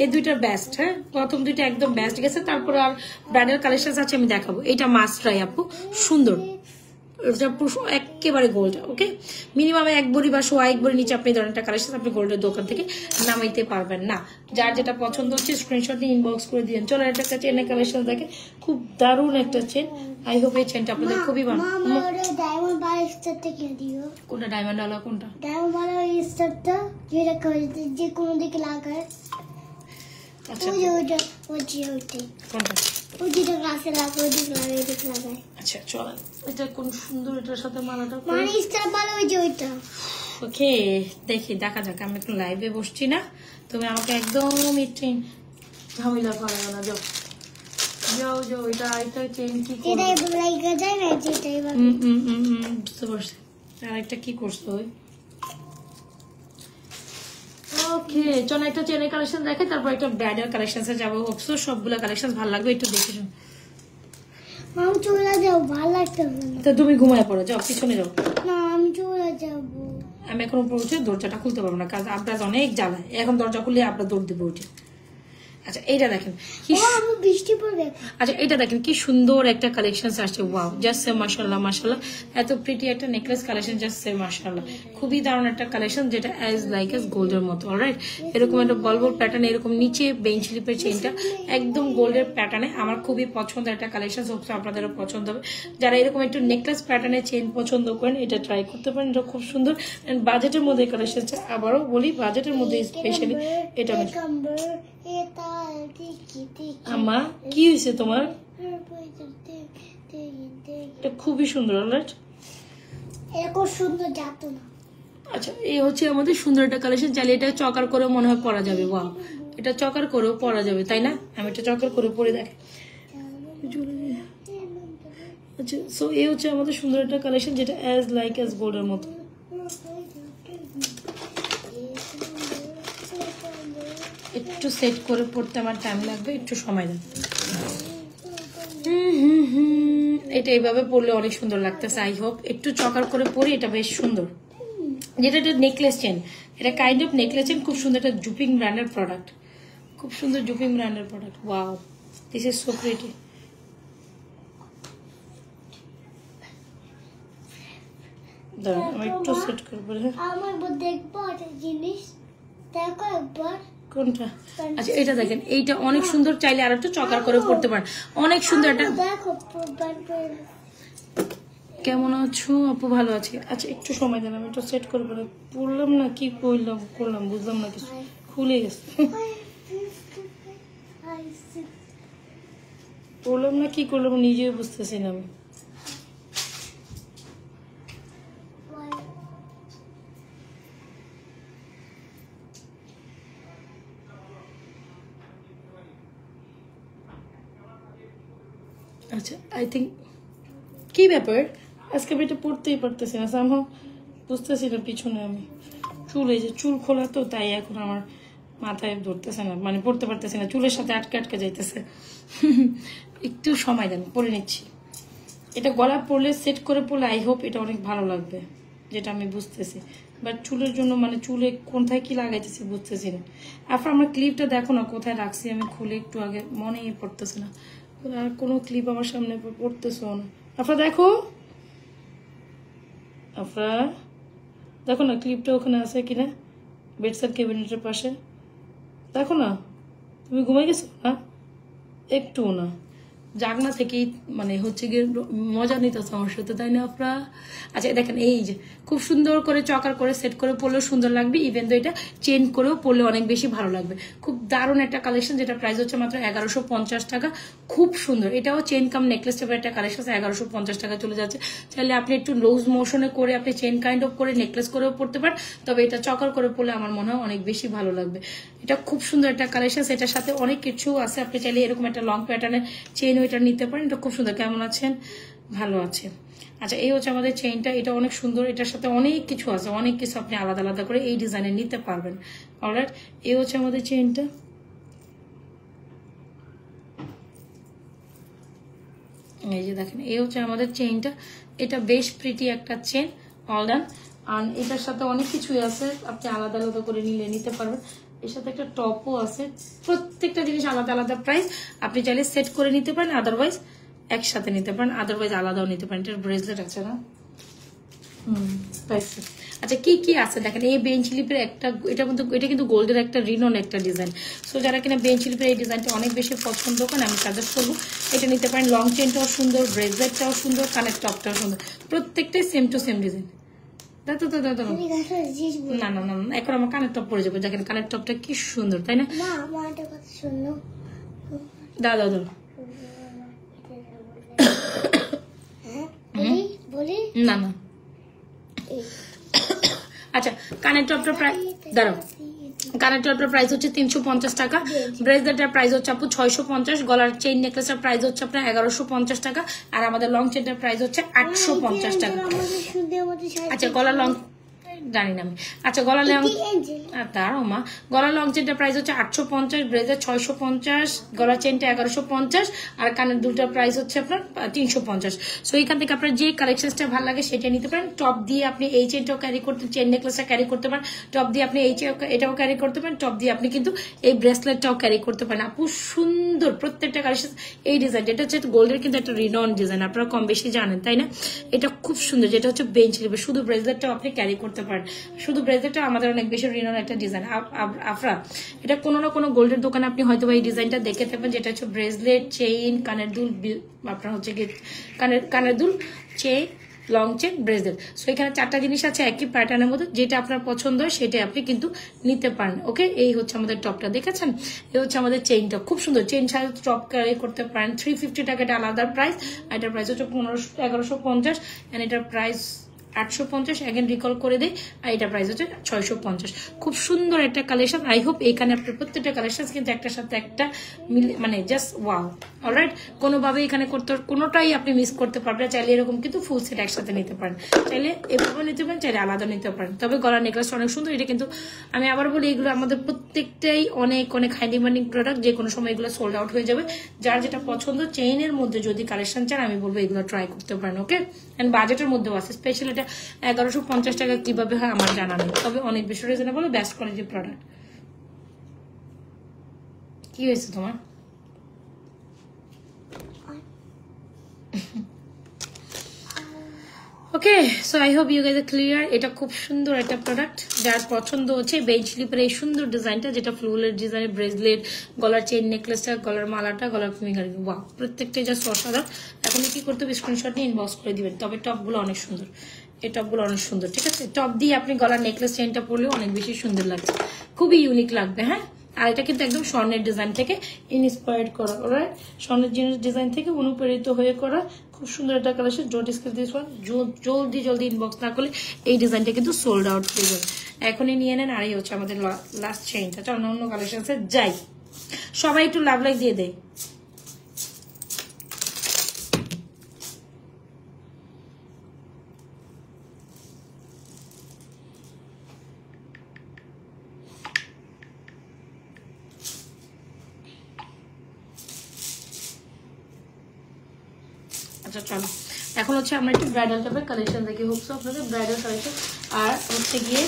এই দুইটা বেস্ট। হ্যাঁ, প্রথম দুইটা একদম বেস্ট গেছে। তারপর আর ব্রাইডাল কালেকশন আছে আমি দেখাবো। এটা মাস্ট ট্রাই আপু, সুন্দর, একেবারে গোল্ড। ওকে, মিনিমাম 1 ভরি বা 1 ভরি নিচে আপনি ধরেন একটা কালেকশন আপনি গোল্ডের দোকান থেকে নামাইতে পারবেন না। যার যেটা পছন্দ হচ্ছে স্ক্রিনশট নিয়ে ইনবক্স করে দিবেন। চলো এটা একটা চেনের কালেকশন দেখে, খুব দারুণ একটা চেন। আই হোপ এই চেনটা আপনাদের খুবই ভালো। ডায়মন্ড বালা স্টারটা কিনে দিও। কোনটা ডায়মন্ড वाला? কোনটা ডায়মন্ড বালা স্টারটা, যেটা যে কোনো দিকে লাগায়। আচ্ছা, ওইটা কোনটা? ওই যেটা গাছে লাগায়, ওই দিকে লাগায়, এদিকে লাগায়। আচ্ছা চলেন, এটা কোন সুন্দর, এটার সাথে মালাটা মানে স্টার বালা ওই যে ওইটা। ওকে, দেখি দেখা যাক। আমি একটু লাইভে বসছি না, তুমি আমাকে একদম একটু ঝামেলা করাবে না। যাও যাও যাও, এটা চেন কি এটাই লাগা যায় না, যেটাই বুঝতে পারছি। আর একটা কি করছো? ওকে, চলো একটা চেনের কালেকশন দেখে, তারপর একটা ব্রাইডাল কালেকশন যাবো। অবশ্য সবগুলা কালেকশন ভালো লাগবে, একটু দেখে শুন। আমি চলে যাবো, ভালো লাগতেছে না। তো তুমি ঘুমায় পড়ো, যাও পিছনে যাও। না আমি চলে যাবো। আমি এখন উপরে উঠে দরজাটা খুলতে পারবো না, কারণ আবরাজ অনেক জ্বালায়। এখন দরজা খুললে আবরাজ দৌড় দেবে উঠে। আচ্ছা এইটা দেখেন কি, আমি বৃষ্টি পড়বে। আচ্ছা এটা দেখেন কি সুন্দর একটা কালেকশন আসছে। ওয়াও, জাস্ট সে মাশাআল্লাহ মাশাআল্লাহ, এত প্রিটি একটা নেকলেস কালেকশন, জাস্ট সে মাশাআল্লাহ। খুবই দারুণ একটা কালেকশন, যেটা অ্যাজ লাইক এস গোল্ডের মতো। অলরাইট, এরকম একটা বল বল প্যাটার্ন, এরকম নিচে বেঞ্চ স্লিপের চেইনটা একদম গোল্ডের প্যাটার্নে। আমার খুবই পছন্দের একটা কালেকশন, হোপস আপনাদেরও পছন্দ হবে। যারা এরকম একটু নেকলেস প্যাটার্নের চেইন পছন্দ করেন, এটা ট্রাই করতে পারেন। এটা খুব সুন্দর এন্ড বাজেটের মধ্যে কালেকশনটা। আবারও বলি, বাজেটের মধ্যে স্পেশালি এটা। আমা কি হয়েছে তোমার? এটা খুবই সুন্দর। অলরাইট, এরকম সুন্দর যাতো না। আচ্ছা এই হচ্ছে আমাদের সুন্দর একটা কালেকশন। চাইলে এটা চকার করে মনে হয় পরা যাবে। ওয়াও, এটা চকার করেও পরা যাবে, তাই না? আমি এটা চকার করে পরে দেখি। আচ্ছা, সো এই হচ্ছে আমাদের সুন্দর একটা কালেকশন, যেটা অ্যাজ লাইক অ্যাজ গোল্ডের মতো। একটু সেট করে পড়তে আমার টাইম লাগবে, একটু সময় দেন। এটা এইভাবে পরলে অনেক সুন্দর লাগতেছে। আই হোপ একটু চকার করে পরি, এটা বেশ সুন্দর। যেটা একটা নেকলেস চেন, এটা কাইন্ড অফ নেকলেস চেন, খুব সুন্দর একটা জুপিং ব্র্যান্ডের প্রোডাক্ট, খুব সুন্দর জুপিং ব্র্যান্ডের product. Wow, this is so pretty. দাঁড়ান আমি একটু সেট করবো। আমার দেখবো একটা জিনিস, দেখো একবার। কোনটা? আচ্ছা এটা দেখেন, এইটা অনেক সুন্দর, চাইলে আর একটু চকার করে পড়তে পারেন, অনেক সুন্দর একটা। দেখো কেমন আছো আপু? ভালো আছি। আচ্ছা একটু সময় দেন, আমি একটু সেট করবো। পড়লাম না কি করলাম বুঝলাম না কিছু, খুলে গেছে। পড়লাম না কি করলাম নিজেও বুঝতেছি না আমি। আচ্ছা আই থিঙ্ক কি ব্যাপার, আজকে আমি এটা পড়তেই পারতেছি না, সামহাও বুঝতেছি না পিছনে আমি। চুল, এই যে চুল খোলা তো, তাই এখন আমার মাথায় ধরতেছে না, মানে পড়তে পারতেছি না, চুলের সাথে আটকে আটকে যাইতেছে। একটু সময় দেন, পরে নিচ্ছি। এটা গলা পরলে, সেট করে পরলে আই হোপ এটা অনেক ভালো লাগবে, যেটা আমি বুঝতেছি। বাট চুলের জন্য মানে চুলে কোথায় কি লাগাইতেছি বুঝতেছি না। আপনার আমার ক্লিপটা দেখো না কোথায় রাখছি আমি, খুলে একটু আগে মনেই পড়তেছে না। আর কোনো ক্লিপ আমার সামনে পড়তেছো না। আপনারা দেখো, আপনারা দেখো না ক্লিপটা ওখানে আছে কিনা, বেডসাইড ক্যাবিনেটের পাশে। দেখো না, তুমি ঘুমাই গেছো না? একটু না, জাগনা থেকেই মানে হচ্ছে গিয়ে মজা নিতেছে আমার সাথে, তাই না আপনারা? আচ্ছা দেখেন, এই যে খুব সুন্দর করে চকার করে সেট করে পরলেও সুন্দর লাগবে, ইভেন তো এটা চেন করেও পরলে অনেক বেশি ভালো লাগবে। খুব দারুণ একটা কালেকশন, যেটা প্রাইস হচ্ছে মাত্র 1150 টাকা। খুব সুন্দর, এটাও চেন কাম নেকলেস টাইপের একটা কালেকশন, 1150 টাকা চলে যাচ্ছে। চাইলে আপনি একটু লুজ মোশনে করে আপনি চেন কাইন্ড অফ করে নেকলেস করেও পরতে পারেন, তবে এটা চকার করে পরলে আমার মনে হয় অনেক বেশি ভালো লাগবে। এটা খুব সুন্দর একটা কালেকশন, এটার সাথে অনেক কিছু আছে। আপনি চাইলে এরকম একটা লং প্যাটার্নের চেন ওইটা নিতে পারেন, এটা খুব সুন্দর। কেমন আছেন? ভালো আছে। আচ্ছা এই হচ্ছে আমাদের চেইনটা, এটা অনেক সুন্দর, এটার সাথে অনেক কিছু আছে, অনেক কিছু আপনি আলাদা আলাদা করে এই ডিজাইনে নিতে পারবেন। অলরাইট, এই হচ্ছে আমাদের চেইনটা। এই যে দেখেন, এই হচ্ছে আমাদের চেইনটা, এটা বেশ প্রিটি একটা চেন, অল ডান। আর এটার সাথে অনেক কিছুই আছে, আপনি আলাদা আলাদা করে নিতে পারবেন। এর সাথে একটা টপও আছে, প্রত্যেকটা জিনিস আলাদা আলাদা প্রাইস। আপনি চাইলে সেট করে নিতে পারেন, আদারওয়াইজ একসাথে নিতে পারেন, আদারওয়াইজ আলাদাও নিতে পারেন। এটার ব্রেসলেট আছে না? আচ্ছা কি কি আছে দেখেন, এই বেঞ্চ লিপের একটা, এটা কিন্তু গোল্ডের একটা রিনন একটা ডিজাইন। সো যারা কিনা বেঞ্চ লিপের এই ডিজাইনটা অনেক বেশি পছন্দ করেন, আমি সাজেস্ট করবো এটা নিতে পারেন। লং চেনটাও সুন্দর, ব্রেসলেটটাও সুন্দর, কানের টপটাও সুন্দর, প্রত্যেকটাই সেম টু সেম ডিজাইন। না না না, এখন আমার কানের টপ পরে যাবো। দেখেন কানের টপটা কি সুন্দর, তাই না? দাদা না না, আচ্ছা কানের টপটা প্রায় দাঁড়াও, কানের টপটার প্রাইস হচ্ছে 350 টাকা, ব্রেসলেটের প্রাইস হচ্ছে আপু 650, গলার চেইন নেকলেসের প্রাইস হচ্ছে আপনার 1150 টাকা, আর আমাদের লং চেনটার প্রাইস হচ্ছে 850 টাকা। আচ্ছা গলার লং জানি না আমি। আচ্ছা গলার লং তারও মা, গলার লং চেনটা প্রাইস হচ্ছে 850, ব্রেজার 650, গলার চেনটা 1150, আর কানের দুলটার প্রাইস হচ্ছে আপনার 350। সো এইখান থেকে আপনার যে কালেকশনটা ভালো লাগে সেটা নিতে পারেন। টপ দিয়ে আপনি এই চেনটাও ক্যারি করতে, চেন নেকলেসটা ক্যারি করতে পারেন, টপ দিয়ে আপনি এটাও ক্যারি করতে পারেন, টপ দিয়ে আপনি কিন্তু এই ব্রেসলেটটাও ক্যারি করতে পারেন। আপু সুন্দর প্রত্যেকটা কালেকশন। এই ডিজাইন যেটা হচ্ছে গোল্ডের কিন্তু একটা রিনন ডিজাইন, আপনারা কম বেশি জানেন তাই না? এটা খুব সুন্দর, যেটা হচ্ছে বেঞ্চ লিপে, শুধু ব্রেসলেটটাও আপনি ক্যারি করতে পারেন। শুধু ব্রেসলেটটা আমাদের অনেক বেশি রিনন একটা ডিজাইন। আফরা এটা কোনো না কোনো গোল্ডের দোকানে আপনি হয়তো এই ডিজাইনটা দেখে থাকবেন, যেটা হচ্ছে ব্রেসলেট, চেইন, কানের দুল, আপনার হচ্ছে কানের দুল, chain, long chain, bracelet. So এখানে 4টা জিনিস আছে একই প্যাটার্নের মধ্যে, যেটা আপনার পছন্দ হয় সেটা আপনি কিন্তু নিতে পারেন। ওকে, এই হচ্ছে আমাদের টপটা, দেখেছেন? এই হচ্ছে আমাদের চেইনটা, খুব সুন্দর চেইন সাথে টপ ক্যারি করতে পারেন। 350 টাকা, এটা আলাদা প্রাইস। এটার প্রাইস হচ্ছে 1150, এন্ড এটার প্রাইস 850। এগেন রিকল করে দেয়, আর এটা প্রাইস হচ্ছে 650। খুব সুন্দর একটা কালেকশন। আই হোপ এখানে আপনার প্রত্যেকটা কালেকশন কিন্তু একটার সাথে একটা মানে জাস্ট ওয়াও। অলরাইট, কোনোভাবে এখানে কোনোটাই আপনি মিস করতে পারবেন। চাইলে এরকম কিন্তু ফুল সেট একসাথে নিতে পারেন, চাইলে এভাবে নিতে পারেন, চাইলে আলাদা নিতে পারেন। তবে গলার নেকলেসটা অনেক সুন্দর। এটা কিন্তু আমি আবার বলি, এগুলো আমাদের প্রত্যেকটাই অনেক অনেক হাই ডিমান্ডিং প্রোডাক্ট, যে কোনো সময় এগুলো সোল্ড আউট হয়ে যাবে। যার যেটা পছন্দ, চেইনের মধ্যে যদি কালেকশন চান, আমি বলবো এগুলো ট্রাই করতে পারেন। ওকে, এন্ড বাজেটের মধ্যেও আছে। স্পেশাল এটা 1150 টাকা কিভাবে হয় আমার জানা নেই, তবে অনেক বেশি রিজনেবল, বেস্ট কোয়ালিটির প্রোডাক্ট। কি হয়েছে তোমার? Okay, so I hope you guys are clear. এটা খুব সুন্দর একটা প্রোডাক্ট, যার পছন্দ হচ্ছে বেঞ্চ স্লিপের এই সুন্দর ডিজাইনটা, যেটা ফ্লোরের ডিজাইনের ব্রেসলেট, গলার চেইন নেকলেসটা, গলার মালাটা, গলার ফিঙ্গার, ওয়াও প্রত্যেকটাই জাস্ট অসাধারণ। এখন কি করতে হবে, স্ক্রিনশট নিয়ে ইনবক্স করে দিবেন। তবে টপগুলো অনেক সুন্দর, এই টপগুলো অনেক সুন্দর, ঠিক আছে? টপ দিয়ে আপনি গলার নেকলেস চেইনটা পরলেও অনেক বেশি সুন্দর লাগছে, খুবই ইউনিক লাগবে। হ্যাঁ, আর এটা কিন্তু একদম স্বর্ণের ডিজাইন থেকে ইন্সপায়ার্ড করা, অলরাইট? স্বর্ণের ডিজাইন থেকে অনুপ্রেরিত হয়ে করা খুব সুন্দর একটা কালেকশন। জলদি ইনবক্স না করলে এই ডিজাইনটা কিন্তু সোল্ড আউট হয়ে যাবে। এখনই নিয়ে নেন। আর এই হচ্ছে আমাদের লাস্ট চেইনটা। চল অন্য কালেকশন যাই, সবাই একটু লাভ লাইক দিয়ে দেয়। আচ্ছা চলো, এখন হচ্ছে আমরা একটু ব্রাইডাল টাইপের কালেকশন দেখি। হোপসো আপনাদের ব্রাইডাল কালেকশন, আর হচ্ছে গিয়ে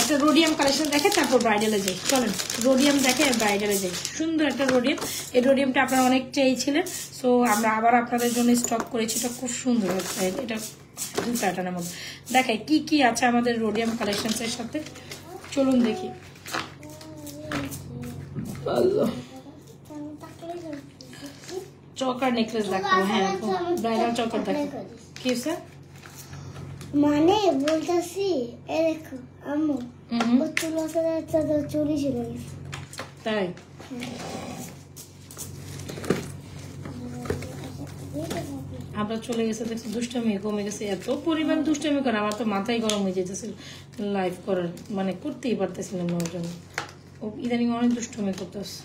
একটা রোডিয়াম কালেকশন দেখে তারপর ব্রাইডালে যাই। চলেন, রোডিয়াম দেখে ব্রাইডালে যাই। সুন্দর একটা রোডিয়াম, এই রোডিয়ামটা আপনারা অনেক চেয়েছিলেন, সো আমরা আবার আপনাদের জন্য স্টক করেছি। এটা খুব সুন্দর একটা, এটা দুই প্যাটার্নের মধ্যে। দেখাই কি কি আছে আমাদের রোডিয়াম কালেকশন এর সাথে, চলুন দেখি। চকার নেকলেস দেখো, হ্যাঁ ব্রাইডাল চকার দেখো। কি হচ্ছে মানে বলতেছি, এ দেখো আম্মু, ও চুরি ছিল তাই? আমরা চলে গেছে, দেখছি দুষ্টামি কমে গেছে, এত পরিমাণ দুষ্টামি করে আমার তো মাথায় গরম হয়ে যেতেছিল লাইভ করার, মানে করতেই পারতেছিলাম না ওর জন্য। ও ইদানিং অনেক দুষ্টামি করতেছে।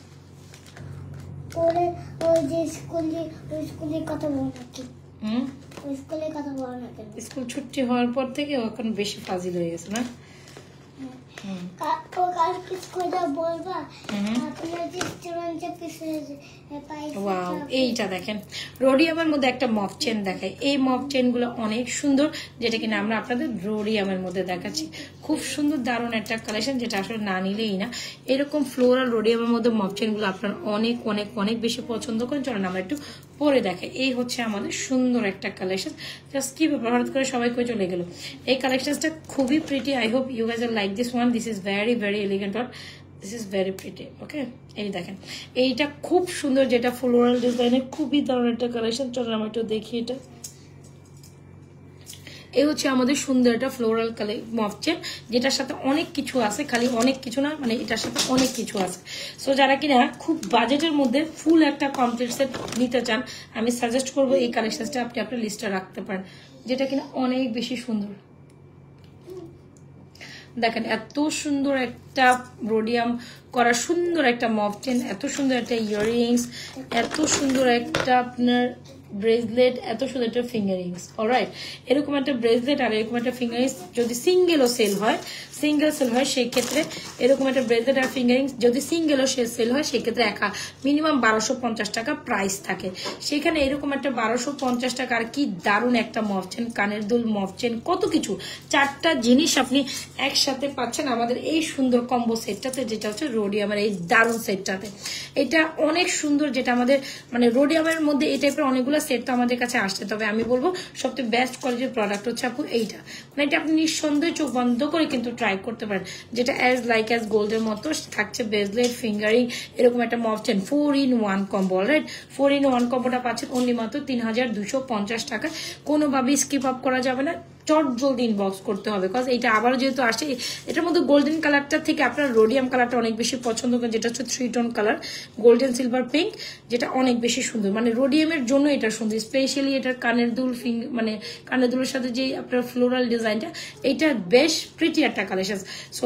স্কুল ছুটি হওয়ার পর থেকে এখন বেশি ফাজিল হয়ে গেছে না? এইটা দেখেন, রোডিয়ামের মধ্যে একটা মফ চেন দেখায়। এই মফ চেন গুলো অনেক সুন্দর, যেটা কিনা আমরা আপনাদের রোডিয়ামের মধ্যে দেখাচ্ছি। খুব সুন্দর দারুণ একটা কালেকশন, যেটা আসলে না নিলেই না। এরকম ফ্লোরাল রোডিয়ামের মধ্যে মফ চেন গুলো আপনারা অনেক অনেক অনেক বেশি পছন্দ করেন। চলেন আমরা একটু পরে দেখাই। এই হচ্ছে আমাদের সুন্দর একটা কালেকশন। জাস্ট কি ব্যাপার, হঠাৎ করে সবাই কই চলে গেল। এই কালেকশনটা খুবই pretty. I hope you guys are like this one. This is very very elegant or this is very pretty. Okay, এই দেখেন, এইটা খুব সুন্দর, যেটা ফ্লোরাল ডিজাইনের খুবই দারুণ একটা কালেকশন। চলেন আমরা একটু দেখি এটা। এই হচ্ছে আমাদের সুন্দর একটা ফ্লোরাল মফ চেন, যেটার সাথে অনেক কিছু আছে, খালি অনেক কিছু না, মানে এটার সাথে অনেক কিছু আছে। সো যারা কিনা খুব বাজেটের মধ্যে ফুল একটা কমপ্লিট সেট নিতে চান, আমি সাজেস্ট করবো এই কালেকশনটা আপনি আপনার লিস্টে রাখতে পারেন, যেটা কিনা অনেক বেশি সুন্দর। দেখেন এত সুন্দর একটা রোডিয়াম করা, সুন্দর একটা মফ চেন, এত সুন্দর একটা ইয়াররিংস, এত সুন্দর একটা আপনার ব্রেসলেট, এত সুন্দর একটা ফিঙ্গারিংস। অলরাইট, এরকম একটা ব্রেসলেট আর এরকম একটা ফিঙ্গারিংস যদি সিঙ্গেলও সেল হয় সেই ক্ষেত্রে এরকম একটা ব্রেসলেট আর ফিঙ্গারিংস যদি সিঙ্গেলও সেল হয় সেক্ষেত্রে মিনিমাম 1250 টাকা প্রাইস থাকে। সেখানে এরকম একটা 1250 টাকা আর কি দারুণ একটা মফ চেন, কানের দুল, মফ চেন, কত কিছু, 4টা জিনিস আপনি একসাথে পাচ্ছেন আমাদের এই সুন্দর কম্বো সেটটাতে, যেটা হচ্ছে রোডিয়ামের এই দারুণ সেটটাতে। এটা অনেক সুন্দর, যেটা আমাদের মানে রোডিয়ামের মধ্যে এই টাইপের অনেকগুলো সেট তো আমাদের কাছে আসছে, তবে আমি বলবো সবচেয়ে বেস্ট কোয়ালিটির প্রোডাক্ট হচ্ছে আপু এইটা। মানে এটা আপনি নিঃসন্দেহে চোখ বন্ধ করে কিন্তু ট্রাই করতে পারেন, যেটা অ্যাজ গোল্ডের মতো থাকছে, ব্রেসলেট, ফিঙ্গারিং, এরকম একটা মফ chain, 4-in-1 combo. Right, 4-in-1 কম্বোটা পাচ্ছেন অনলি মাত্র 3250 টাকা। কোনোভাবেই স্কিপ আপ করা যাবে না, চট জলদি ইনবক্স করতে হবে, বিকজ এটা আবারও যেহেতু আসছে। এটার মধ্যে গোল্ডেন কালারটা থেকে আপনার রোডিয়াম কালারটা অনেক বেশি পছন্দ করেন, যেটা হচ্ছে 3-টোন কালার, গোল্ডেন সিলভার পিঙ্ক, যেটা অনেক বেশি সুন্দর। মানে রোডিয়ামের জন্য এটা সুন্দর, স্পেশালি এটার কানের দুল, মানে কানের দুলের সাথে যে আপনার ফ্লোরাল ডিজাইনটা, এটা বেশ প্রিটি একটা কালেকশন। সো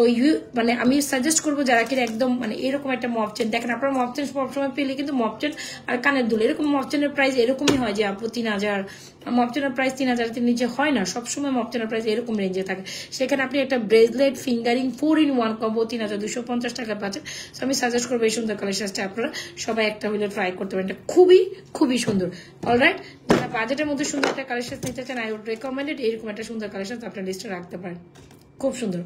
মানে আমি সাজেস্ট করবো যারা কিনা একদম মানে এরকম একটা মফ চেন, দেখেন আপনার মফ চেন সবসময় পেলে কিন্তু মফ চেন আর কানের দুল, এরকম মফ চেনের প্রাইস এরকমই হয় যে আপু 3000, মপচেনার প্রাইস 3000 নিচে হয় না, সবসময় মপচেনার প্রাইস এরকম রেঞ্জে থাকে। সেখানে আপনি একটা ব্রেসলেট, ফিঙ্গারিং, 4-in-1 কম্বো 3250 টাকা পাচ্ছেন। সো আমি সাজেস্ট করবো এই সুন্দর কালেকশনটা আপনারা সবাই একটা হলে ট্রাই করতে পারেন, এটা খুবই খুবই সুন্দর। অলরাইট, যারা বাজেটের মধ্যে সুন্দর একটা কালেকশন নিতে চান, আই উড রেকমেন্ডেড এরকম একটা সুন্দর কালেকশন আপনার লিস্টে রাখতে পারেন, খুব সুন্দর।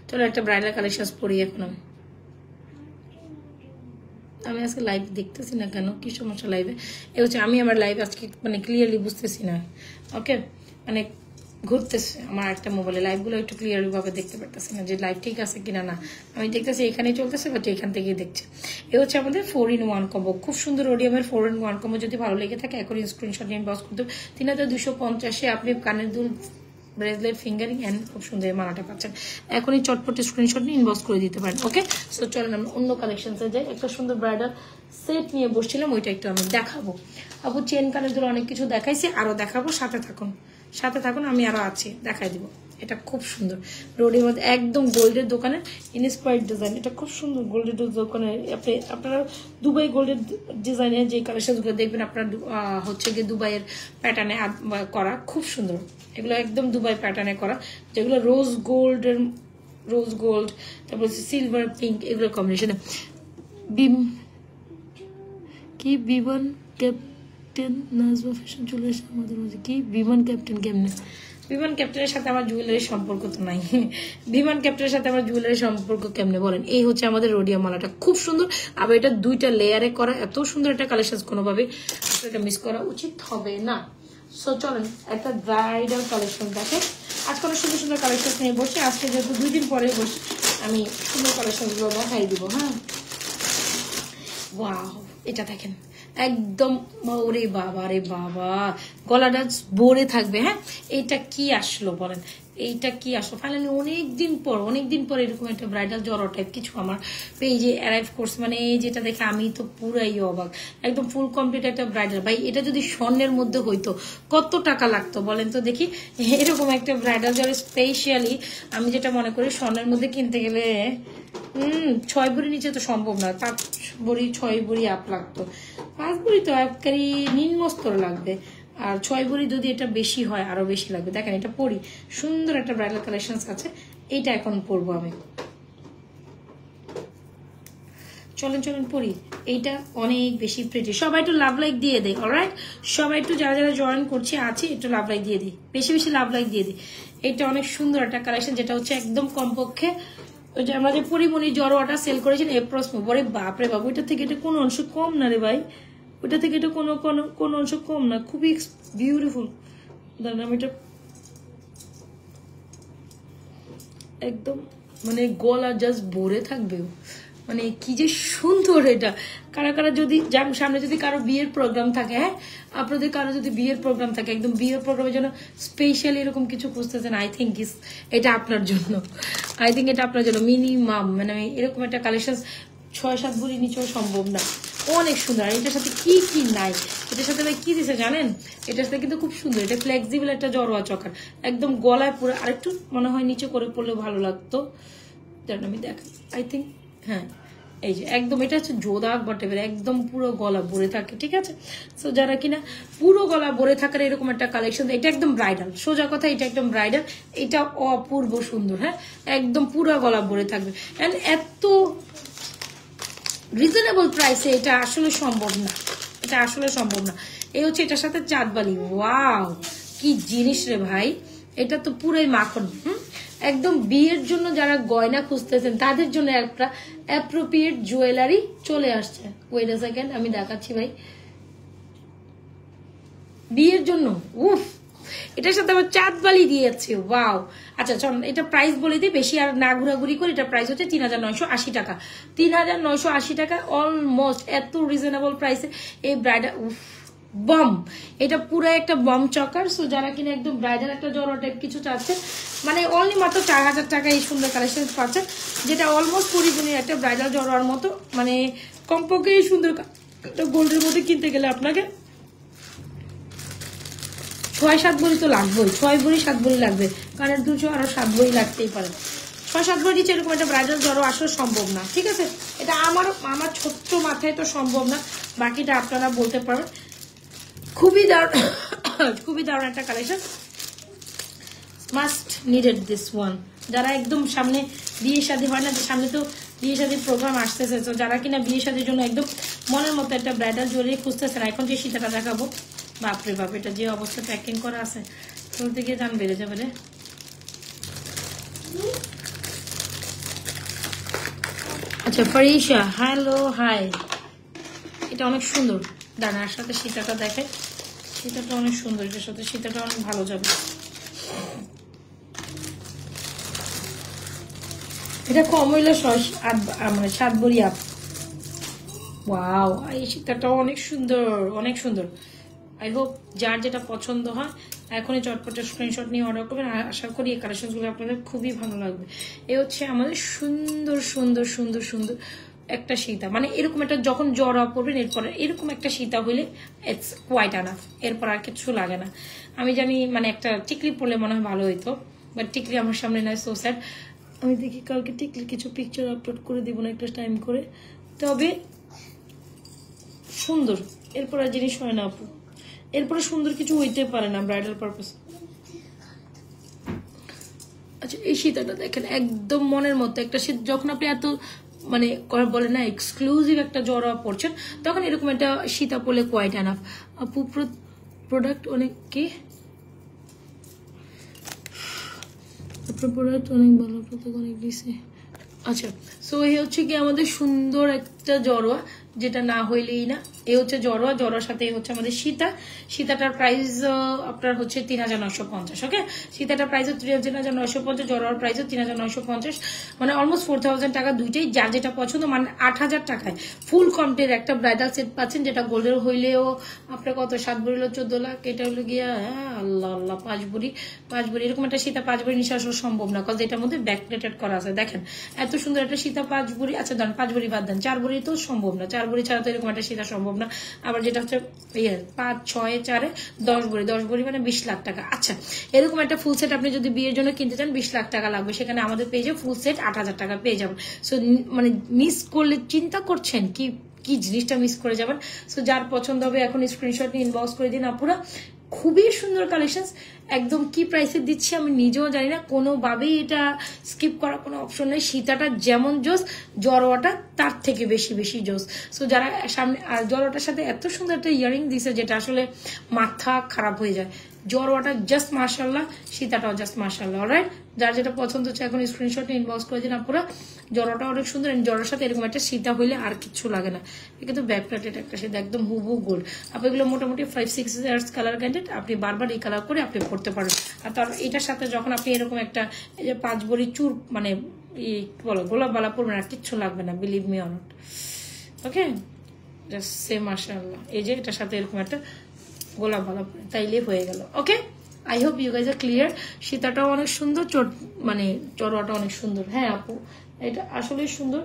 চলো একটা ব্রাইডাল কালেকশন পরি এখন। আমি আজকে লাইভ দেখতেছি না কেন, কি সমস্যা লাইভে? এ হচ্ছে আমি আমার লাইভ আজকে মানে ক্লিয়ারলি বুঝতেছি না। ওকে, মানে ঘুরতেছে আমার একটা মোবাইলে, লাইভগুলো একটু ক্লিয়ারলি ভাবে দেখতে পারতেছি না যে লাইভ ঠিক আছে কিনা। না, আমি দেখতেছি এখানেই চলতেছে, বাট এখান থেকেই দেখছি। এ হচ্ছে আমাদের 4-in-1 কম্বো, খুব সুন্দর রোডিয়ামের 4-in-1 কম্বো। যদি ভালো লেগে থাকে এখন স্ক্রিনশট নিয়ে ইনবক্স করতে 3250 আপনি কানের দুল, ব্রেসলেট, ফিঙ্গারিং এন্ড খুব সুন্দর মালাটা পাচ্ছেন। এখনই চটপট স্ক্রিনশট নিয়ে ইনবক্স করে দিতে পারেন। ওকে, সো চলেন আমরা অন্য কালেকশনসে যাই। একটা সুন্দর ব্রাইডাল সেট নিয়ে বসছিলাম, ওইটা একটু আমি দেখাবো। আপু চেন কানের দুল অনেক কিছু দেখাইছি, আরো দেখাবো, সাথে থাকুন, আমি আরো আছি, দেখাই দিব। এটা খুব সুন্দর রোডের মধ্যে একদম গোল্ডের দোকানে ইনস্পায়ার্ড ডিজাইন, এটা খুব সুন্দর গোল্ডের দোকানে। আপনারা দুবাই গোল্ডের ডিজাইনের যে কালেকশনগুলো দেখবেন আপনার হচ্ছে গিয়ে দুবাইয়ের প্যাটার্নে করা, খুব সুন্দর। এগুলো একদম দুবাই প্যাটার্নে করা, যেগুলো রোজ গোল্ড, তারপর সিলভার পিঙ্ক, এগুলো কম্বিনেশনে। বিমান ক্যাপ্টেন নাজমা ফ্যাশন চলে এসে আমাদের মধ্যে। কি বিমান ক্যাপ্টেন কেমনে? বিমান ক্যাপ্টেনের সাথে আমার জুয়েলারির সম্পর্ক তো নাই। বিমান ক্যাপ্টেনের সাথে আমার জুয়েলারির সম্পর্ক কেমনে বলেন? এই হচ্ছে আমাদের রোডিয়াম মালাটা, খুব সুন্দর। আবার এটা 2টা লেয়ারে করা, এত সুন্দর একটা কালেকশন, কোনোভাবে এটা মিস করা উচিত হবে না। সো চলেন একটা ব্রাইডাল কালেকশন দেখেন। আজকে অনেক সুন্দর সুন্দর কালেকশন নিয়ে বসে, আজকে যেহেতু 2 দিন পরে বসে আমি সুন্দর কালেকশনগুলো দেখাই দিব। হ্যাঁ, ওয়াও, এটা দেখেন একদম, ওরে বাবা রে বাবা, গলাটা ভরে থাকবে। হ্যাঁ, এইটা কি আসলো বলেন, এইটা কি আসলো? ফাইনালি অনেকদিন পর এরকম একটা ব্রাইডাল জড়ো টাইপ কিছু আমার পেজে অ্যারাইভ করছে। মানে এই যেটা দেখে আমি তো পুরাই অবাক, একদম ফুল কমপ্লিট একটা ব্রাইডাল। ভাই এটা যদি স্বর্ণের মধ্যে হইতো কত টাকা লাগতো বলেন তো দেখি? এরকম একটা ব্রাইডাল জড়ো স্পেশালি আমি যেটা মনে করি স্বর্ণের মধ্যে কিনতে গেলে 6 ভরি নিচে তো সম্ভব না, 5 ভরি 6 ভরি আপ লাগতো। 5 ভরি তো একবারই নিম্নস্তর লাগবে, আর 6 ভরি যদি এটা বেশি হয় আরো বেশি লাগবে। দেখেন এটা পরি, সুন্দর একটা ব্রাইডাল কালেকশন আছে, এইটা এখন পরবো আমি। চলেন পরি, এইটা অনেক বেশি প্রিটি। সবাই একটু লাভ লাইক দিয়ে দেয়। অলরাইট, সবাই একটু যারা যারা জয়েন করছে আছে একটু লাভ লাইক দিয়ে দিই, বেশি লাভ লাইক দিয়ে দিই। এটা অনেক সুন্দর একটা কালেকশন, যেটা হচ্ছে একদম কমপক্ষে ওই যে আমরা যে পরিমণি জড়োয়াটা সেল করেছেন এপ্রসমো, বরে বাপরে বাবু, ওইটা থেকে এটা কোনো অংশ কম না রে ভাই, ওইটা থেকে এটা কোনো অংশ কম না, খুবই বিউটিফুল। আমি এটা একদম মানে গলা জাস্ট ভরে থাকবে, মানে কি যে সুন্দর এটা। কারা যদি সামনে যদি কারো বিয়ের প্রোগ্রাম থাকে, হ্যাঁ আপনাদের কারো যদি বিয়ের প্রোগ্রাম থাকে, একদম বিয়ের প্রোগ্রামের জন্য স্পেশালি এরকম কিছু খুঁজতেছেন, আই থিঙ্ক এটা আপনার জন্য মিনিমাম মানে এরকম একটা কালেকশন 6-7 ভরি নিচেও সম্ভব না। অনেক সুন্দর। আর এটার সাথে কি কি নাই, এটার সাথে ভাই কি দিছে জানেন? এটার সাথে কিন্তু খুব সুন্দর, এটা ফ্লেক্সিবল একটা জড়োয়া চকার, একদম গলায় পুরো আরেকটু মনে হয় নিচে করে পড়লে ভালো লাগতো, জানেন আমি দেখ আই থিঙ্ক, হ্যাঁ এই যে একদম এটা হচ্ছে জোদা বটেবের, একদম পুরো গলা ভরে থাকে, ঠিক আছে? সো যারা কিনা পুরো গলা ভরে থাকার এরকম একটা কালেকশন, এটা একদম ব্রাইডাল, সোজা কথা এটা একদম ব্রাইডাল, এটা অপূর্ব সুন্দর, হ্যাঁ একদম পুরো গলা ভরে থাকবে। এন্ড এত রিজনেবল প্রাইসে এটা আসলে সম্ভব না, এটা আসলে সম্ভব না। এই হচ্ছে এটার সাথে চাঁদবালি, ওয়াও কি জিনিস রে ভাই, এটা তো পুরোই মাখন। একদম বিয়ের জন্য যারা গয়না খুঁজতেছেন তাদের জন্য একটা অ্যাপ্রোপ্রিয়েট জুয়েলারি চলে আসছে। ওয়েট আ সেকেন্ড, আমি দেখাচ্ছি ভাই, বিয়ের জন্য উফ, এটার সাথে আবার চাঁদবালি দিয়েছে, ওয়াও। আচ্ছা চল এটা প্রাইস বলে দিই, বেশি আর না ঘোরাঘুরি করে, এটা প্রাইস হচ্ছে ৩৯৮০ টাকা, ৩৯৮০ টাকা, অলমোস্ট এত রিজনেবল প্রাইসে এই ব্রাইডাল, উফ বম, এটা পুরো একটা বম চকার। সো যারা কিনা একদম ব্রাইডাল একটা জড়ো টাইপ কিছু চাচ্ছে, মানে অনলি মাত্র ৪,০০০ টাকা এই সুন্দর কালেকশন পাচ্ছে, যেটা অলমোস্ট ২০ দিনের একটা ব্রাইডাল জড়োয়ার মতো, মানে কমপক্ষে এই সুন্দর গোল্ডের মধ্যে কিনতে গেলে আপনাকে ৬-৭ ভরি তো লাগবেই, ৬ ভরি ৭ ভরি লাগবে, কারণ ২০০ আরো ৭ ভরি লাগতেই পারে। ৬-৭ ভরি নিচে এরকম একটা ব্রাইডাল জড়ো আসলে সম্ভব না, ঠিক আছে? এটা আমার ছোট্ট মাথায় তো সম্ভব না, বাকিটা আপনারা বলতে পারবেন। খুবই দারুণ, খুবই দারুণ একটা collection, must needed this one. যারা একদম সামনে বিয়ে শাদী হয় না, সামনে তো বিয়ে শাদীর প্রোগ্রাম আসতেছে, তো যারা কিনা বিয়ে শাদীর জন্য একদম মনের মতো একটা ব্রাইডাল জুয়েলারি খুঁজতেছেন, এখন যে সীতাটা দেখাবো, বাপরে বাপ, এটা যে অবস্থা প্যাকিং করা আছে, তুলতে গিয়ে দাম বেড়ে যাবে রে। আচ্ছা ফারিশা, হ্যালো হাই, এটা অনেক সুন্দর, ডানার সাথে সীতাটা দেখে, সীতাটা অনেক সুন্দর, এটার সাথে সীতাটা অনেক ভালো যাবে। এটা কম হইলে মানে ৭ ভরি আপ, ওয়াও, এই সীতাটাও অনেক সুন্দর, অনেক সুন্দর। আই হোপ যার যেটা পছন্দ হয় এখনই চটপটের স্ক্রিনশট নিয়ে অর্ডার করবেন, আশা করি এই কালেকশনগুলো আপনাদের খুবই ভালো লাগবে। এ হচ্ছে আমাদের সুন্দর সুন্দর সুন্দর সুন্দর একটা সীতা, মানে এরকম একটা যখন জড়া পড়বেন এরপরে এরকম একটা সীতা হইলে ইটস কোয়াইট আনাফ, এরপর আর কিছু লাগে না। আমি জানি মানে একটা টিকলি পড়লে মনে হয় ভালো হইতো, বাট টিকলি আমার সামনে নাই, সো স্যাড। আমি দেখি কালকে টিকলি কিছু পিকচার আপলোড করে দিব না একটা টাইম করে, তবে সুন্দর এরপর আর জিনিস হয় না আপু, এরপরে সুন্দর কিছু হইতে পারে না ব্রাইডাল পারপাস। আচ্ছা এই সীতাটা দেখেন, একদম মনের মতো একটা শীত, যখন আপনি এত মানে বলে না এক্সক্লুসিভ একটা জড়া পড়ছেন, তখন এরকম একটা সীতা পড়লে কোয়াইট এনাফ। আপু প্রোডাক্ট অনেক কি, আপনার প্রোডাক্ট অনেক ভালো, অনেক দিছে। আচ্ছা সো এই হচ্ছে কি আমাদের সুন্দর একটা জড়োয়া, যেটা না হইলেই না। এই হচ্ছে জড়োয়া, জড়োয়ার সাথে হচ্ছে আমাদের সীতা, সীতাটার প্রাইস আপনার হচ্ছে ৩৯৫০। ওকে, সীতাটার প্রাইস ৩৯৫০, জড়োয়ার প্রাইস ৩৯৫০, মানে অলমোস্ট ৪,০০০ টাকা দুইটাই, যার যেটা পছন্দ, মানে ৮,০০০ টাকায় ফুল কমপ্লিট একটা ব্রাইডাল সেট পাচ্ছেন, যেটা গোল্ডের হইলেও আপনার কত ৭ ভরি হলো ১৪ লাখ, এটা হলো গিয়া হ্যাঁ আল্লাহ আল্লাহ ৫ ভরি এরকম একটা সীতা 5 ভরি নিচে আসলে সম্ভব না, কারণ এটার মধ্যে ব্যাক প্লেটেড করা আছে। দেখেন এত সুন্দর একটা সীতা ৫ ভরি, আচ্ছা ধরেন ৫ ভরি বাদ দেন, 4 ভরি তো সম্ভব না, 4 ভরি ছাড়া তো এরকম একটা সীতা সম্ভব না। আবার যেটা হচ্ছে ৫, ৬, ৪, ১০ ভরি, ১০ ভরি মানে ২০ লাখ টাকা। আচ্ছা এরকম একটা ফুল সেট আপনি যদি বিয়ের জন্য কিনতে চান ২০ লাখ টাকা লাগবে, সেখানে আমাদের পেজে ফুল সেট ৮,০০০ টাকা পেয়ে যাবেন। সো মানে মিস করলে চিন্তা করছেন কি কি জিনিসটা মিস করে যাবেন। সো যার পছন্দ হবে এখন স্ক্রিনশট নিয়ে ইনবক্স করে দিন আপুরা, খুবই সুন্দর কালেকশন, একদম কি প্রাইসে দিচ্ছি আমি নিজেও জানি না, কোনোভাবেই এটা স্কিপ করার কোনো অপশন নেই। সীতাটা যেমন জোস, জড়োয়াটা তার থেকে বেশি বেশি জোস। সো যারা সামনে, আর জড়োয়াটার সাথে এত সুন্দর একটা ইয়ারিং দিছে যেটা আসলে মাথা খারাপ হয়ে যায়। জড়োয়াটা জাস্ট মাশাআল্লাহ, সীতাটাও জাস্ট মাশাআল্লাহ। অলরাইট, যার যেটা পছন্দ হচ্ছে এখন স্ক্রিনশট নিয়ে ইনবক্স করে দিন আপুরা। জড়োয়াটা অনেক সুন্দর, জড়োর সাথে এরকম একটা সীতা হইলে আর কিছু লাগে না। কিন্তু ব্যাক প্লেটেড একটা সীতা, একদম হুবহু গোল্ড। আপনি এগুলো মোটামুটি 5-6 ইয়ার্স কালার ক্যান্ডেড, আপনি বারবার এই কালার করে আপনি পড়তে পারেন। আর তার এটার সাথে যখন আপনি এরকম একটা এই যে 5 ভরি চুর মানে বলো গোলাপ বালা পড়বেন, আর কিচ্ছু লাগবে না, believe me on it. Okay, just say মাশাআল্লাহ, এই যে এটার সাথে এরকম একটা গোলাপ বালা তাইলে হয়ে গেল। Okay, I hope you guys are clear. সীতাটাও অনেক সুন্দর, মানে চড়োয়াটা অনেক সুন্দর। হ্যাঁ আপু, এটা আসলেই সুন্দর,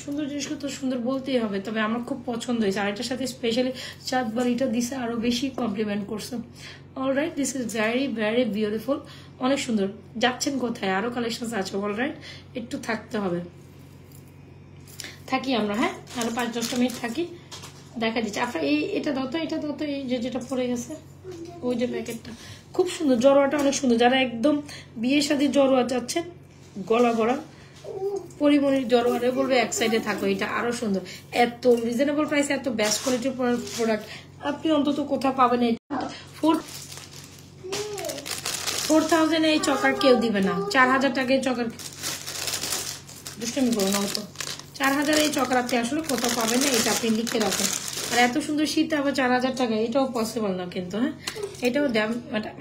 সুন্দর জিনিসগুলো তো সুন্দর বলতেই হবে, তবে আমার খুব পছন্দ হয়েছে। আর এটার সাথে স্পেশালি চাঁদ বালিটা দিছে, আরো বেশি কমপ্লিমেন্ট করছে। Alright, this is very very beautiful, অনেক সুন্দর। যাচ্ছেন কোথায়? আরো কালেকশন আছে। অলরাইট, একটু থাকতে হবে, থাকি আমরা, হ্যাঁ আরো 5-10 মিনিট থাকি, দেখা দিচ্ছে। আপনার এটা দাও তো, এটা দাও তো, এই যেটা পড়ে গেছে ওই যে প্যাকেটটা, খুব সুন্দর। জড়োয়াটা অনেক সুন্দর। যারা একদম বিয়ে শাদী জড়োয়া চাচ্ছেন, গলা গড়া পরিমণির জড়োয়ারে বলবে এক সাইডে থাকো, এটা আরো সুন্দর। এত রিজনেবল প্রাইসে এত বেস্ট কোয়ালিটির প্রোডাক্ট আপনি অন্তত কোথাও পাবেন। 4000 এই চকার কেউ দিবে না। 4000 টাকায় চকার, দুষ্টমি করো না তো, 4000 এই চকার আপনি আসলে কোথাও পাবেন না, এটা আপনি লিখে রাখেন। আর এত সুন্দর সীতা আবার 4000 টাকা, এটাও পসিবল না কিন্তু। হ্যাঁ, এটাও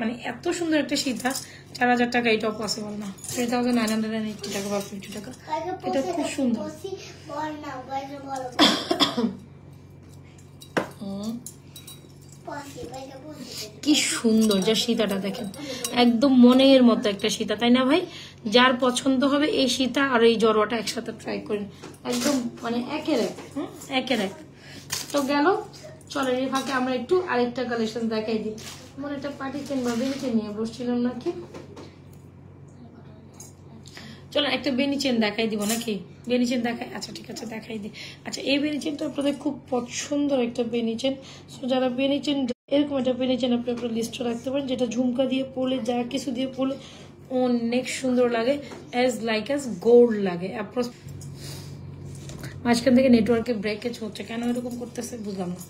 মানে এত সুন্দর একটা সীতা 4000 টাকা, এটাও পসিবল না। 3980 টাকা বা 50 টাকা, এটা খুব সুন্দর। কি সুন্দর যা সীতাটা দেখেন, একদম মনের মতো একটা সীতা, তাই না ভাই? যার পছন্দ হবে এই সীতা আর এই জড়োয়াটা একসাথে ট্রাই করেন, একদম মানে একের এক। একের এক তো গেল। চলেন এই ফাঁকে আমরা একটু আরেকটা কালেকশন দেখাই দিই। মনে একটা পার্টি চেন বা বেনিচেন নিয়ে বসছিলাম নাকি, চলো একটা বেনি চেন দেখাই দিব নাকি? বেনি চেন দেখাই, আচ্ছা ঠিক আছে দেখাই দিই। আচ্ছা, এই বেনি চেনটা আপনাদের খুব পছন্দের একটা বেনি চেন। সো যারা বেনি চেন, এরকম একটা বেনি চেন আপনি আপনার লিস্টে রাখতে পারেন, যেটা ঝুমকা দিয়ে পরলে, যা কিছু দিয়ে পরলে অনেক সুন্দর লাগে, অ্যাজ লাইক অ্যাজ গোল্ড লাগে। মাঝখান থেকে নেটওয়ার্কের ব্রেকেজ হচ্ছে, কেন এরকম করতেছে বুঝলাম না।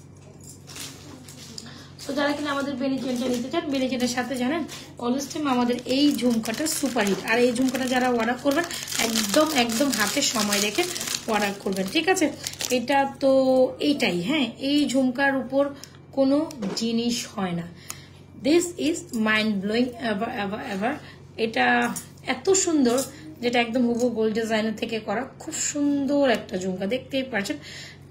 তো যারা কিনা আমাদের বেনি চেনটা নিতে চান, বেনি চেনের সাথে জানেন অলওয়েজ টাইম আমাদের এই ঝুমকাটা সুপারহিট। আর এই ঝুমকাটা যারা অর্ডার করবেন একদম একদম হাতে সময় রেখে অর্ডার করবেন, ঠিক আছে? এটা তো এইটাই, হ্যাঁ, এই ঝুমকার উপর কোনো জিনিস হয় না। This is mind blowing ever ever ever. এটা এত সুন্দর, যেটা একদম হুবহু গোল্ড ডিজাইনের থেকে করা, খুব সুন্দর একটা ঝুমকা, দেখতেই পাচ্ছেন।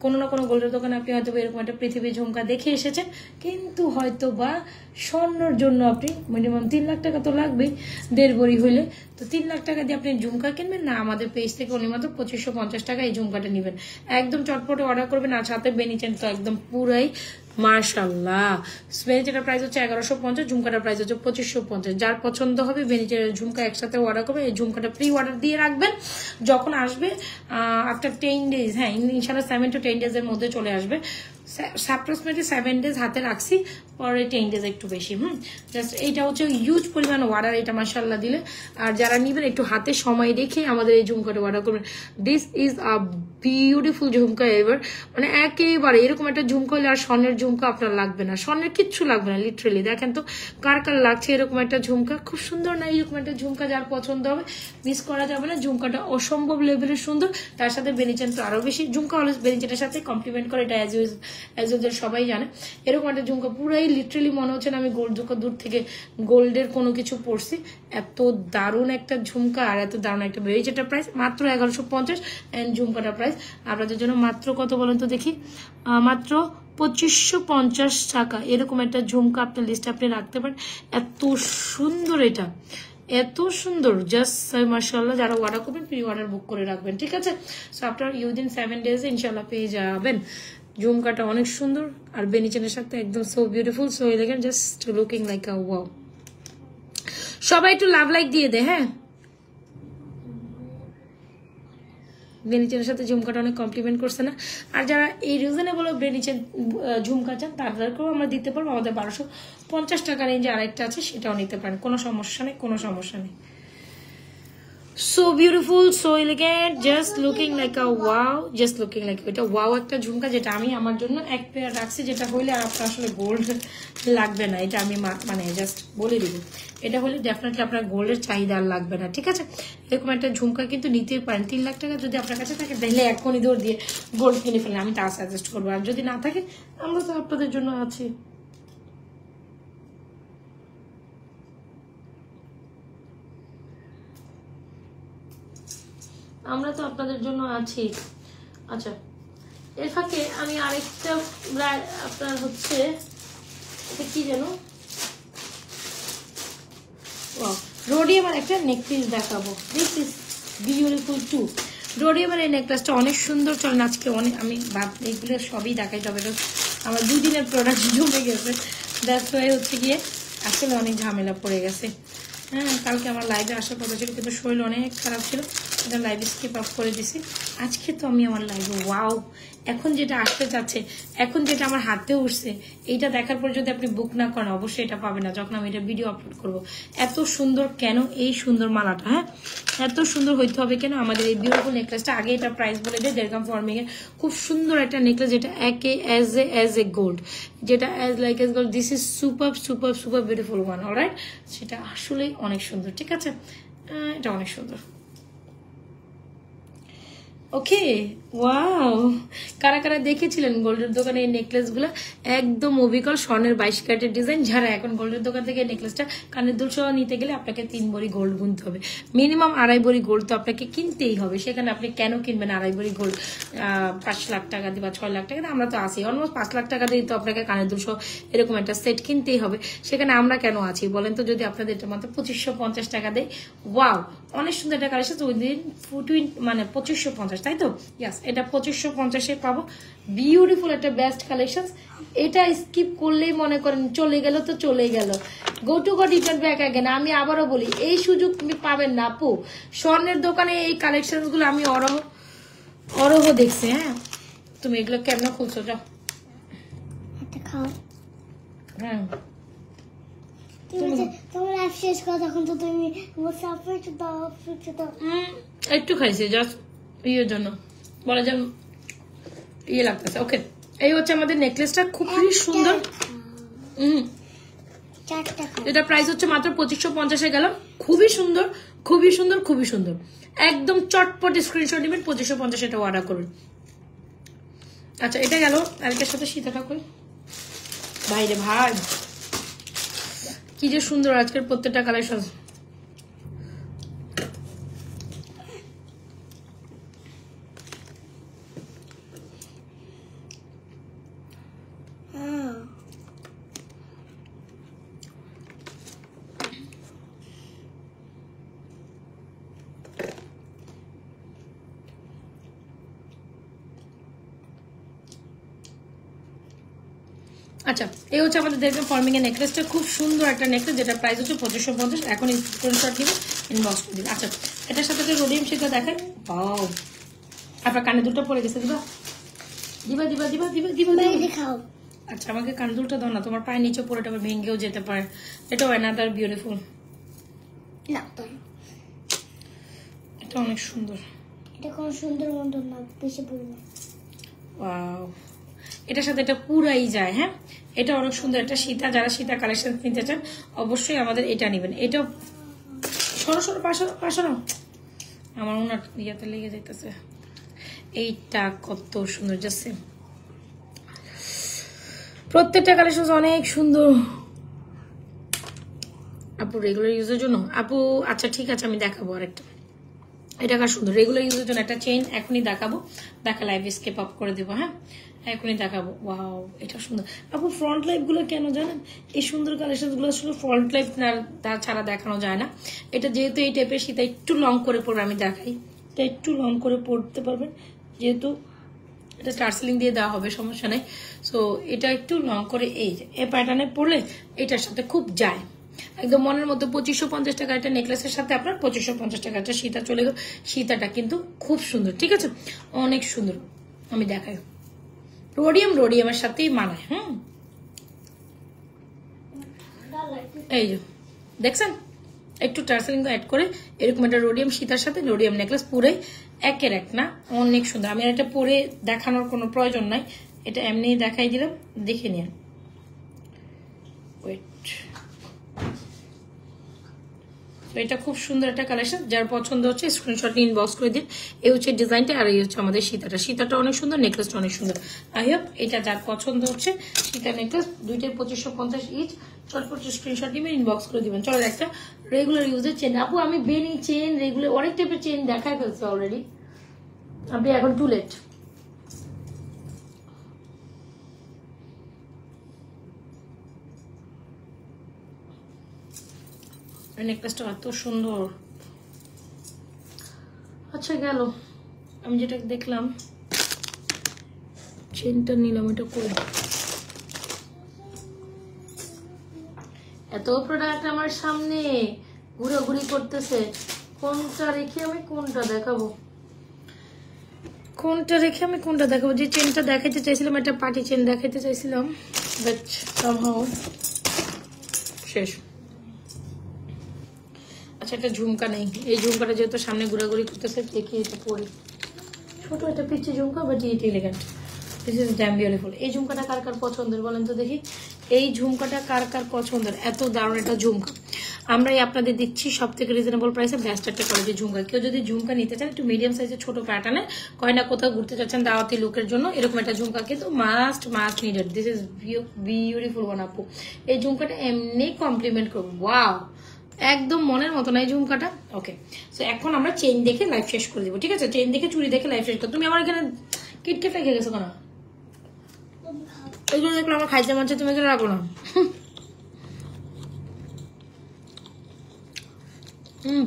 কোনো না কোনো গোল্ডের দোকানে আপনি হয়তো এরকম একটা পৃথিবী ঝুমকা দেখে এসেছেন, কিন্তু হয়তো বা স্বর্ণর জন্য আপনি মিনিমাম 3 লাখ টাকা তো লাগবেই, 1.5 ভরি হইলে। তো 3 লাখ টাকা দিয়ে আপনি ঝুমকা কিনবেন না, আমাদের পেজ থেকে উনি মাত্র 2550 টাকা এই ঝুমকাটা নেবেন। একদম চটপটে অর্ডার করবেন। আর সাথে বেনিচেন তো একদম পুরাই মাশাআল্লাহ। বেনিচেনের প্রাইস হচ্ছে 1150, ঝুমকাটার প্রাইস হচ্ছে 2550। যার পছন্দ হবে বেনিচেনের ঝুমকা একসাথে অর্ডার করবে। এই ঝুমকাটা প্রি অর্ডার দিয়ে রাখবেন, যখন আসবে আফটার 10 ডেজ, হ্যাঁ ইনশাআল্লাহ 7 to 10 ডেজের মধ্যে চলে আসবে। অ্যাপ্রক্সিমেটলি 7 ডেজ হাতে রাখছি, পরে 10 ডেজ একটু বেশি। জাস্ট এইটা হচ্ছে হিউজ পরিমাণ অর্ডার, এটা মাশাআল্লাহ দিলে। আর যারা নিবেন একটু হাতে সময় রেখে আমাদের এই ঝুমকাটা অর্ডার করবেন। This is a beautiful jhumka ever, মানে একেবারে এরকম একটা ঝুমকা হলে আর স্বর্ণের ঝুমকা আপনার লাগবে না, স্বর্ণের কিচ্ছু লাগবে না লিটারেলি। দেখেন তো কার কার লাগছে এরকম একটা ঝুমকা, খুব সুন্দর না? এরকম একটা ঝুমকা যার পছন্দ হবে মিস করা যাবে না। ঝুমকাটা অসম্ভব লেভেলের সুন্দর, তার সাথে বেনিচেন তো আরো বেশি। ঝুমকা অলওয়েজ বেনিচেনের সাথে কমপ্লিমেন্ট করে, এটা অ্যাজ ইউজুয়াল সবাই জানে। এরকম একটা ঝুমকা পুরাই লিটারেলি মনে হচ্ছে না আমি গোল্ড ঝুমকা দূর থেকে গোল্ডের কোনো কিছু পরছি। এত দারুণ একটা ঝুমকা আর এত দারুণ একটা বেনিচেনটার প্রাইস মাত্র 1150 এন্ড ঝুমকাটার প্রাইস আপনাদের জন্য মাত্র কত বলেন তো দেখি, মাত্র 2550 টাকা। এরকম একটা ঝুমকা আপনার লিস্টে আপনি রাখতে পারেন। এত সুন্দর, এটা এত সুন্দর, জাস্ট মাশাআল্লাহ। যারা অর্ডার করবেন প্রি অর্ডার বুক করে রাখবেন, ঠিক আছে? সো আপনার উইদিন 7 ডেজ ইনশাআল্লাহ পেয়ে যাবেন। ঝুমকাটা অনেক সুন্দর আর বেনিচেনের সাথে একদম so beautiful, so elegant, just looking like আ ওয়াও। সবাই একটু লাভ লাইক দিয়ে দে, হ্যাঁ। বেনিচেনের সাথে ঝুমকাটা অনেক কমপ্লিমেন্ট করছে না? আর যারা এই রিজনেবল বেনিচেন ঝুমকা চান তাদেরকেও আমরা দিতে পারবো। আমাদের 1250 টাকা রেঞ্জে আরেকটা আছে, সেটাও নিতে পারেন, কোনো সমস্যা নেই, কোনো সমস্যা নেই। So beautiful, so elegant, just looking like আ ওয়াও, জাস্ট লুকিং লাইক। এটা ওয়াও একটা ঝুমকা, যেটা আমি আমার জন্য এক পেয়ার রাখছি, যেটা হইলে আর আপনার আসলে গোল্ড লাগবে না। এটা আমি মানে জাস্ট বলে দিব, এটা হলে ডেফিনেটলি আপনার গোল্ডের চাহিদা আর লাগবে না, ঠিক আছে? এরকম একটা ঝুমকা কিন্তু নিতেই পারেন। 3 লাখ টাকা যদি আপনার কাছে থাকে তাহলে এখনই দৌড় দিয়ে গোল্ড কিনে ফেলেন, আমি তা সাজেস্ট করবো। আর যদি না থাকে, আমরা তো আপনাদের জন্য আছি। আমরা তো আপনাদের জন্য আছি। আচ্ছা, এর ফাঁকে আমি আরেকটা আপনার হচ্ছে এটা কি যেন রোডিয়ামের একটা নেকপিস দেখাবো। This is beautiful too. রোডিয়ামের এই নেকলেসটা অনেক সুন্দর। চলেন আজকে অনেক আমি এইগুলো সবই দেখাই, তবে আমার 2 দিনের প্রোডাক্ট জমে গেছে, দ্যাটস ওয়াই হচ্ছে গিয়ে আসলে অনেক ঝামেলা পড়ে গেছে। হ্যাঁ, কালকে আমার লাইভে আসার কথা ছিল, কিন্তু শরীর অনেক খারাপ ছিল, এটা লাইভ স্কিপ আপ করে দিছি। আজকে তো আমি আমার লাইভে ওয়াও, এখন যেটা আসতে চাচ্ছে, এখন যেটা আমার হাতে উঠছে, এইটা দেখার পর যদি আপনি বুক না করেন অবশ্যই এটা পাবেন না যখন আমি এটা ভিডিও আপলোড করব। এত সুন্দর কেন এই সুন্দর মালাটা, হ্যাঁ এত সুন্দর হইতে হবে কেন আমাদের এই বিউটিফুল নেকলেসটা। আগে এটা প্রাইস বলে দেয়, দেড়গ্রাম ফর্মিং এর খুব সুন্দর একটা নেকলেস, যেটা একে অ্যাজ এ গোল্ড, যেটা as like as gold. This is super super super beautiful one, alright. সেটা আসলেই অনেক সুন্দর, ঠিক আছে, এটা অনেক সুন্দর। ওকে, ওয়াও, কারা কারা দেখেছিলেন গোল্ডের দোকানে এই নেকলেসগুলো? একদম অবিকল স্বর্ণের 22 ক্যারেটের ডিজাইন। যারা এখন গোল্ডের দোকান থেকে নেকলেসটা কানের দুল সহ নিতে গেলে আপনাকে 3 ভরি গোল্ড গুনতে হবে, মিনিমাম 2.5 ভরি গোল্ড তো আপনাকে কিনতেই হবে। সেখানে আপনি কেন কিনবেন 2.5 ভরি গোল্ড 5 লাখ টাকা দিয়ে বা 6 লাখ টাকা দিয়ে? আমরা তো আছি অলমোস্ট 5 লাখ টাকা দিয়ে, তো আপনাকে কানের দুল সহ এরকম একটা সেট কিনতেই হবে। সেখানে আমরা কেন আছি বলেন তো? যদি আপনাদের এটা মাত্র 2550 টাকা দেয়, ওয়াও অনেক সুন্দর একটা কালেকশন, উইদিন মানে 2550, তাই তো? ইয়াস, এটা 2550-এ পাবো। বিউটিফুল একটা বেস্ট কালেকশন। এটা স্কিপ করলেই মনে করেন চলে গেল তো চলেই গেল, go to go return back again. আমি আবারও বলি, এই সুযোগ তুমি পাবেন না আপু। স্বর্ণের দোকানে এই কালেকশন গুলো আমি অরহ দেখছি। হ্যাঁ, তুমি এগুলো কেমন খুলছো? যাও খাও। হ্যাঁ, তোমার লাইফ শেষ করো, তখন তো তুমি একটু খাইছি জাস্ট ইয়ের জন্য, বলে যেন ইয়ে লাগতেছে। ওকে, এই হচ্ছে আমাদের নেকলেসটা, খুবই সুন্দর। এটা প্রাইস হচ্ছে মাত্র 2550-এ গেল। খুবই সুন্দর, খুবই সুন্দর, খুবই সুন্দর, একদম চটপট স্ক্রিনশট নেবেন, 2550 এটা অর্ডার করবেন। আচ্ছা, এটা গেল। আরেকটার সাথে সীতাটা কই ভাইরে ভাই, কি যে সুন্দর আজকের প্রত্যেকটা কালেকশন। আচ্ছা, এই হচ্ছে আমাদের দেখবেন ফর্মিং এর নেকলেসটা, খুব সুন্দর একটা নেকলেস, যেটা প্রাইস হচ্ছে 2550। এখন স্ক্রিনশট নিবে, ইনবক্স করে দিন। আচ্ছা, এটার সাথে যে রোডিয়াম সেটা দেখেন, বাও, আপনার কানে দুটো পড়ে গেছে, দিবা দিবা দিবা দিবা দিবা দিবা দেখাও। আচ্ছা, আমাকে কান দুলটা দাও না, তোমার পায়ের নিচে পড়ে এটা ভেঙেও যেতে পারে। এটাও অ্যানাদার বিউটিফুল, এটা অনেক সুন্দর। এটা কোন সুন্দর মন্দ না, বেশি বলবো। ওয়াও, এটার সাথে এটা পুরাই যায়। হ্যাঁ, এটা অনেক সুন্দর একটা সীতা। যারা সীতা কালেকশন নিতে চান অবশ্যই আমাদের এটা নেবেন। এটা সরো পাশানো, আমার ওনার ইয়াতে লেগে যাইতেছে। এইটা কত সুন্দর, যাচ্ছে প্রত্যেকটা কালেকশন অনেক সুন্দর আপু, রেগুলার ইউজের জন্য। আপু আচ্ছা ঠিক আছে, আমি দেখাবো আরেকটা। এটা কার সুন্দর, রেগুলার ইউজের জন্য একটা চেইন এখনই দেখাবো, দেখা লাইভ স্কেপ আপ করে দেবো। হ্যাঁ, এখনই দেখাবো। ওয়াও, এটা সুন্দর আপু। ফ্রন্ট লাইভ গুলো কেন জানেন, এই সুন্দর কালেকশন গুলো শুধু ফ্রন্ট লাইভ ছাড়া দেখানো যায় না। এটা যেহেতু এই টাইপের সীতা, একটু লং করে পড়বে, আমি দেখাই, এটা একটু লং করে পড়তে পারবেন, যেহেতু এটা টার্সেলিং দিয়ে দেওয়া হবে, সমস্যা নেই। সো এটা একটু লং করে এই প্যাটার্নে পড়লে এটার সাথে খুব যায়, একদম মনের মতো। 2550 টাকা একটা নেকলেসের সাথে আপনার 2550 টাকা একটা সীতা চলে গেল। সীতাটা কিন্তু খুব সুন্দর, ঠিক আছে, অনেক সুন্দর। আমি দেখাই, রোডিয়ামের সাথেই মানায়। এই যে দেখছেন, একটু টার্সেলিং অ্যাড করে এরকম একটা রোডিয়াম সীতার সাথে রোডিয়াম নেকলেস, পুরাই একের এক না, অনেক সুন্দর। আমি এটা পরে দেখানোর কোনো প্রয়োজন নাই, এটা এমনি দেখাই দিলাম, দেখে নিন। ওয়েট, এটা খুব সুন্দর একটা কালেকশন, যার পছন্দ হচ্ছে স্ক্রিনশট ইনবক্স করে দিন। এই হচ্ছে ডিজাইনটা, আর এই হচ্ছে আমাদের সীতাটা অনেক সুন্দর, নেকলেসটা অনেক সুন্দর। আই হোপ এটা যার পছন্দ হচ্ছে, সীতা নেকলেস দুইটাই 2550 ইচ, চটপট স্ক্রিনশট দিবেন, ইনবক্স করে দিবেন। চলো একটা রেগুলার ইউজের চেন। আপু আমি বেনি চেন, রেগুলার অনেক টাইপের চেন দেখায় ফেলছে অলরেডি, আপনি এখন টু লেট। নেকলেসটা এত সুন্দর। আচ্ছা গেল, আমি যেটা দেখলাম চেনটা নিলাম, এটা করে এত প্রোডাক্ট আমার সামনে ঘুরাঘুরি করতেছে, কোনটা রেখে আমি কোনটা দেখাবো, যে চেনটা দেখাইতে চাইছিলাম এটা পার্টি চেন দেখাইতে চাইছিলাম, বাট সামহাউ শেষ। আচ্ছা একটা ঝুমকা নেই, এই ঝুমকাটা যেহেতু সামনে ঘোরাঘুরি করতেছে দেখি এটা পরি। ছোট একটা পিচ্ছি ঝুমকা, but it elegant, this is damn beautiful. এই ঝুমকাটা কার কার পছন্দের বলেন তো দেখি, এই ঝুমকাটা কার কার পছন্দের? এত দারুণ একটা ঝুমকা আমরাই আপনাদের দিচ্ছি সব থেকে রিজনেবল প্রাইসে, বেস্ট একটা কোয়ালিটির ঝুমকা। কেউ যদি ঝুমকা নিতে চান একটু মিডিয়াম সাইজের ছোট প্যাটার্নে, কয়না কোথাও ঘুরতে চাচ্ছেন দাওয়াতি লুকের জন্য, এরকম একটা ঝুমকা কিন্তু must needed. This is beautiful one আপু। এই ঝুমকাটা এমনি কমপ্লিমেন্ট করবো, ওয়াও একদম মনের মতো না এই ঝুমকাটা। ওকে, সো এখন আমরা চেইন দেখে লাইফ শেষ করে দেবো, ঠিক আছে? চেইন দেখে চুড়ি দেখে লাইফ শেষ করো। তুমি আমার এখানে কিটকেট রেখে গেছো কেন? এইগুলো দেখলে আমার খাইতে মন চায়, তুমি এখানে রাখো না।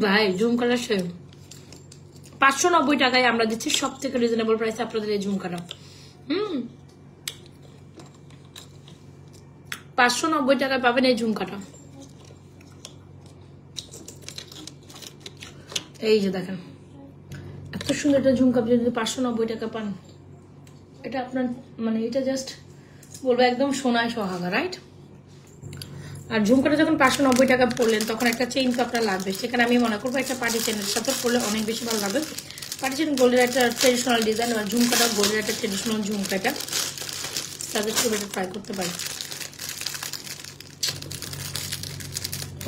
ভাই ঝুমকাটা সেম 590 টাকায় আমরা দিচ্ছি সব থেকে রিজনেবল প্রাইসে আপনাদের এই ঝুমকাটা। 590 টাকায় পাবেন এই ঝুমকাটা। এই যে দেখেন এত সুন্দর একটা ঝুমকা, আপনি যদি 590 টাকা পান, এটা আপনার মানে এটা জাস্ট বলবো একদম সোনায় সোহাগা, রাইট? আর ঝুমকাটা যখন 590 টাকা পড়লেন তখন একটা চেইন তো আপনার লাগবে, সেখানে আমি মনে করবো একটা পার্টি চেনের সাথে পড়লে অনেক বেশি ভালো লাগবে। পার্টি চেন গোল্ডের একটা ট্রেডিশনাল ডিজাইন, আর ঝুমকাটা গোল্ডের একটা ট্রেডিশনাল ঝুমকাটা সাজেস্ট করে এটা ট্রাই করতে পারি।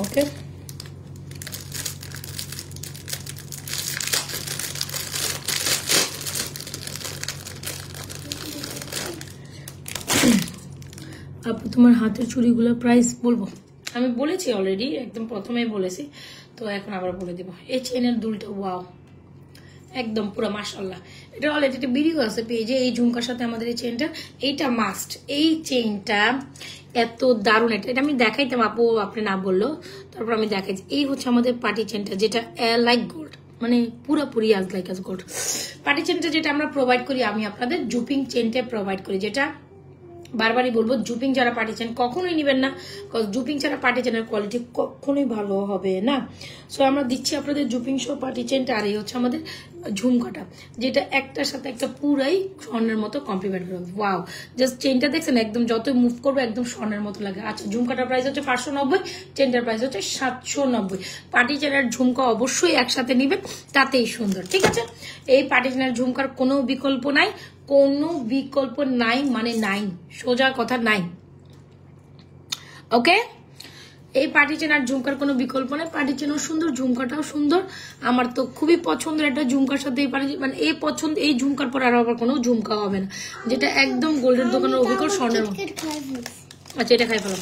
ওকে, আপু তোমার হাতের চুড়িগুলোর প্রাইস বলবো? আমি বলেছি অলরেডি, একদম প্রথমেই বলেছি, তো এখন আবার বলে দেবো। এই চেনের দুলটা ওয়াও, একদম পুরো মাশাআল্লাহ। এটা অলরেডি একটা ভিডিও আছে পেজে, এই ঝুমকার সাথে আমাদের এই চেনটা, এইটা মাস্ট। এই চেনটা এত দারুণ, এটা আমি দেখাইতাম আপু, আপনি না বললো, তারপর আমি দেখাইছি। এই হচ্ছে আমাদের পার্টি চেনটা, যেটা লাইক গোল্ড, মানে পুরোপুরি আজ লাইক আজ গোল্ড। পার্টি চেনটা যেটা আমরা প্রোভাইড করি, আমি আপনাদের জুপিং চেনটা প্রোভাইড করি, যেটা বারবারই বলবো জুপিং যারা পার্টি চেন কখনোই নেবেন না, জুপিং ছাড়া পার্টি চেনের কোয়ালিটি কখনোই ভালো হবে না। সো আমরা দিচ্ছি আপনাদের জুপিং শো পার্টি চেনটা, আর এই হচ্ছে আমাদের ঝুমকাটা, যেটা একটার সাথে একটা পুরাই স্বর্ণের মতো কমপ্লিমেন্ট করবে। ওয়াও, জাস্ট চেনটা দেখছেন একদম যতই মুভ করবে একদম স্বর্ণের মতো লাগে। আচ্ছা, ঝুমকাটার প্রাইস হচ্ছে 590, চেনটার প্রাইস হচ্ছে 790। পার্টি চেনের ঝুমকা অবশ্যই একসাথে নিবেন, তাতেই সুন্দর, ঠিক আছে? এই পার্টি চেনের ঝুমকার কোনো বিকল্প নাই, কোনো বিকল্প নাই, মানে নাই, সোজা কথা নাই। ওকে, এই পার্টি চেন আর ঝুমকার কোনো বিকল্প নাই। পার্টি চেনও সুন্দর, ঝুমকাটাও সুন্দর, আমার তো খুবই পছন্দের একটা ঝুমকার সাথে এই পার্টি মানে এই পছন্দ, এই ঝুমকার পর আর আবার কোনো ঝুমকা হবে না, যেটা একদম গোল্ডের দোকানের অভিজ্ঞ স্বর্ণের। আচ্ছা, এটা খাই ফেলো।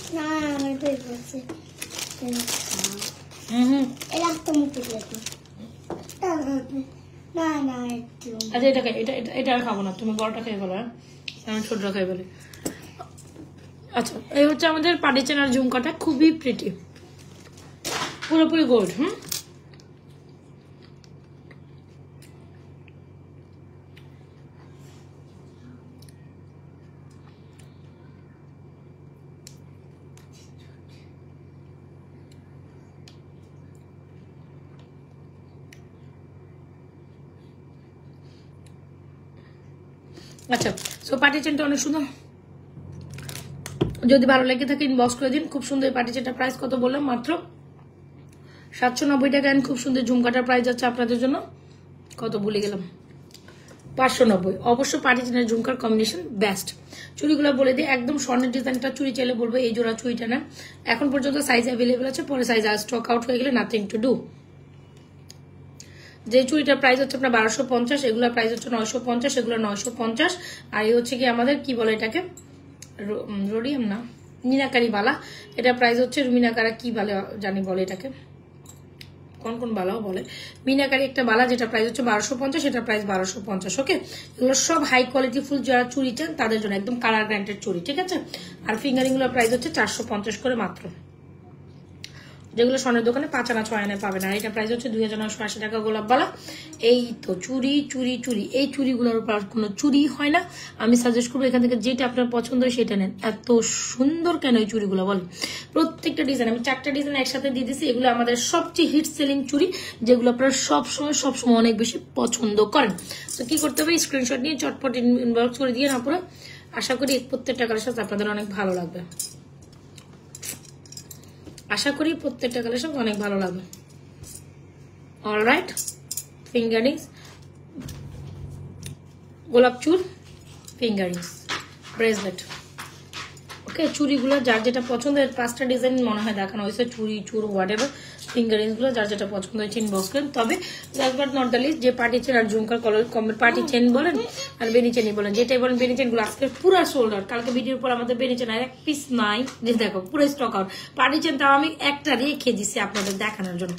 আচ্ছা, এটা খাই, এটা আর খাবো না, তুমি বড়টা খাই ফেলো, আমি ছোটটা খাই ফেলি। আচ্ছা, এই হচ্ছে আমাদের পার্টি চেন আর ঝুমকাটা, খুবই প্রিটি, পুরোপুরি গোল্ড। আচ্ছা, সো পার্টি চেনটা অনেক সুন্দর, যদি ভালো লেগে থাকে ইনবক্স করে দিন। খুব সুন্দর পার্টি চেনটার প্রাইস কত বললাম? মাত্র 790 টাকা। খুব সুন্দর ঝুমকাটার প্রাইস যাচ্ছে আপনাদের জন্য কত ভুলে গেলাম, 590। অবশ্য পার্টি চেনের ঝুমকার কম্বিনেশন বেস্ট। চুড়িগুলো বলে দিই, একদম স্বর্ণের ডিজাইনটা চুড়ি চাইলে বলবো এই জোড়া চুড়িটা না, এখন পর্যন্ত সাইজ অ্যাভেলেবেল আছে, পরে সাইজ আর স্টক আউট হয়ে গেলে নাথিং টু ডু। যে চুড়িটার প্রাইস হচ্ছে আপনার 1250, এগুলোর প্রাইস হচ্ছে 950, এগুলো 950। আর এই হচ্ছে কি আমাদের কি বলে এটাকে, রোডিয়াম না, মিনাকারি বালা, এটা প্রাইস হচ্ছে মিনাকারা কি বালা জানি বলে এটাকে, কোন কোন বালাও বলে, মিনাকারি একটা বালা, যেটা প্রাইস হচ্ছে 1250, এটা প্রাইস 1250। ওকে, এগুলো সব হাই কোয়ালিটি ফুল, যারা চুড়ি চান তাদের জন্য একদম কালার গ্যারান্টেড চুড়ি, ঠিক আছে? আর ফিঙ্গারিং গুলোর প্রাইস হচ্ছে 450 করে মাত্র। যেগুলো স্বর্ণের দোকানে 5 আনা 6 আনায় পাবেন। আর এটা প্রাইস হচ্ছে 2980 টাকা গোলাপবালা। এই তো চুরি চুরি চুরি, এই চুরিগুলোর উপর কোনো চুরি হয় না। আমি সাজেস্ট করবো এখান থেকে যেটা আপনার পছন্দ হয় সেটা নেন। এত সুন্দর কেন এই চুরিগুলো বলেন? প্রত্যেকটা ডিজাইন আমি 4টা ডিজাইন একসাথে দিয়ে দিচ্ছি। এগুলো আমাদের সবচেয়ে হিট সেলিং চুরি, যেগুলো আপনারা সবসময় অনেক বেশি পছন্দ করেন। তো কি করতে হবে, স্ক্রিনশট নিয়ে চটপট ইনবক্স করে দিয়ে না পুরো। আশা করি প্রত্যেকটা কালেকশন আপনাদের অনেক ভালো লাগবে। আশা করি প্রত্যেকটা কালেকশন অনেক ভালো লাগবে। অলরাইট, ফিঙ্গারিংস, গোলাপ চুর, ফিঙ্গারিংস, ব্রেসলেট। ওকে, চুড়িগুলো যার যেটা পছন্দ, 5টা ডিজাইন মনে হয় দেখানো হয়েছে, চুড়ি চুর হোয়াটএভার। ফিঙ্গারিংস গুলো যার যেটা পছন্দ হয়েছে ইনবক্স করেন। তবে last but not the least, যে পার্টি চেন আর ঝুমকার কলার পার্টি চেন বলেন আর বেনি চেনই বলেন, যেটাই বলেন, বেনি চেন গুলো আজকে পুরো সোল্ড আউট। কালকে ভিডিওর পর আমাদের বেনি চেন আর এক পিস নাই, যে দেখো পুরো স্টক আউট। পার্টি চেন তাও আমি একটা রেখে দিচ্ছি আপনাদের দেখানোর জন্য,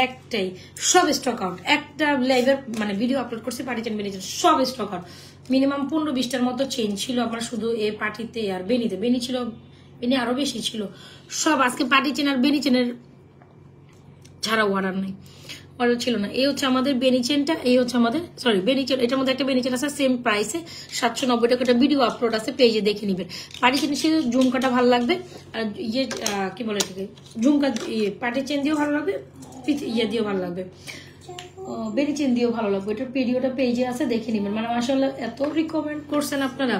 একটাই, সব স্টক আউট। একটা লাইভের মানে ভিডিও আপলোড করছি পার্টি চেন বেনি চেন সব স্টক আউট। মিনিমাম 15-20টার মতো চেন ছিল আমার শুধু এ পার্টিতে আর বেনিতে। বেনি ছিল, বেনি আরো বেশি ছিল। সব আজকে পার্টি চেন আর বেনি চেনের ছাড়া অর্ডার নাই, অর্ডার ছিল না। এই হচ্ছে আমাদের বেনি চেনটা, এই হচ্ছে আমাদের সরি বেনি চেন। এটার মধ্যে একটা বেনি চেন আছে সেম প্রাইসে 790 টাকা, একটা ভিডিও আপলোড আছে, পেজে দেখে নিবেন। পার্টি চেন শুধু ঝুমকাটা ভালো লাগবে, আর ইয়ে কি বলে এটাকে, ঝুমকা পার্টি চেন দিয়েও ভালো লাগবে, ইয়ে দিয়েও ভালো লাগবে, বেনি চেন দিয়েও ভালো লাগবে। এটার ভিডিওটা পেজে আছে, দেখে নিবেন। মানে মাশাআল্লাহ এত রিকমেন্ড করছেন আপনারা,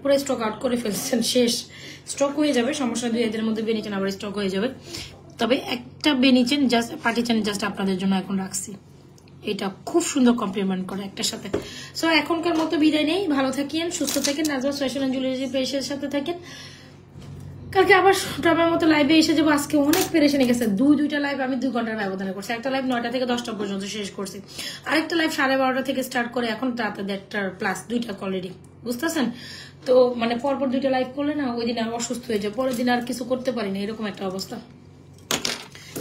পুরো স্টক আউট করে ফেলছেন, শেষ স্টক হয়ে যাবে, সমস্যা 2 দিনের মধ্যে বেনি চেন আবার স্টক হয়ে যাবে। তবে একটা বেনি chain just party chain just আপনাদের জন্য এখন রাখছি, এটা খুব সুন্দর কমপ্লিমেন্ট করে একটার সাথে। সো এখনকার মতো বিদায় নেই, ভালো থাকেন, সুস্থ থাকেন, নাজওয়াজ ফ্যাশন এন্ড জুয়েলারি পেজের সাথে থাকেন। কালকে আবার ড্রামার মতো লাইভে এসে যাবো। আজকে অনেক পেরেশানি গেছে, দুইটা লাইভ আমি 2 ঘন্টার ব্যবধানে করছি। একটা লাইভ 9টা থেকে 10টা পর্যন্ত শেষ করছি, আরেকটা লাইভ 12:30 থেকে স্টার্ট করে এখন রাতে 1:30 প্লাস, 2টা অলরেডি, বুঝতেছেন? তো মানে পরপর 2টা লাইভ করলে না ওই দিন আর অসুস্থ হয়ে যায়, পরের দিন আর কিছু করতে পারি না, এরকম একটা অবস্থা।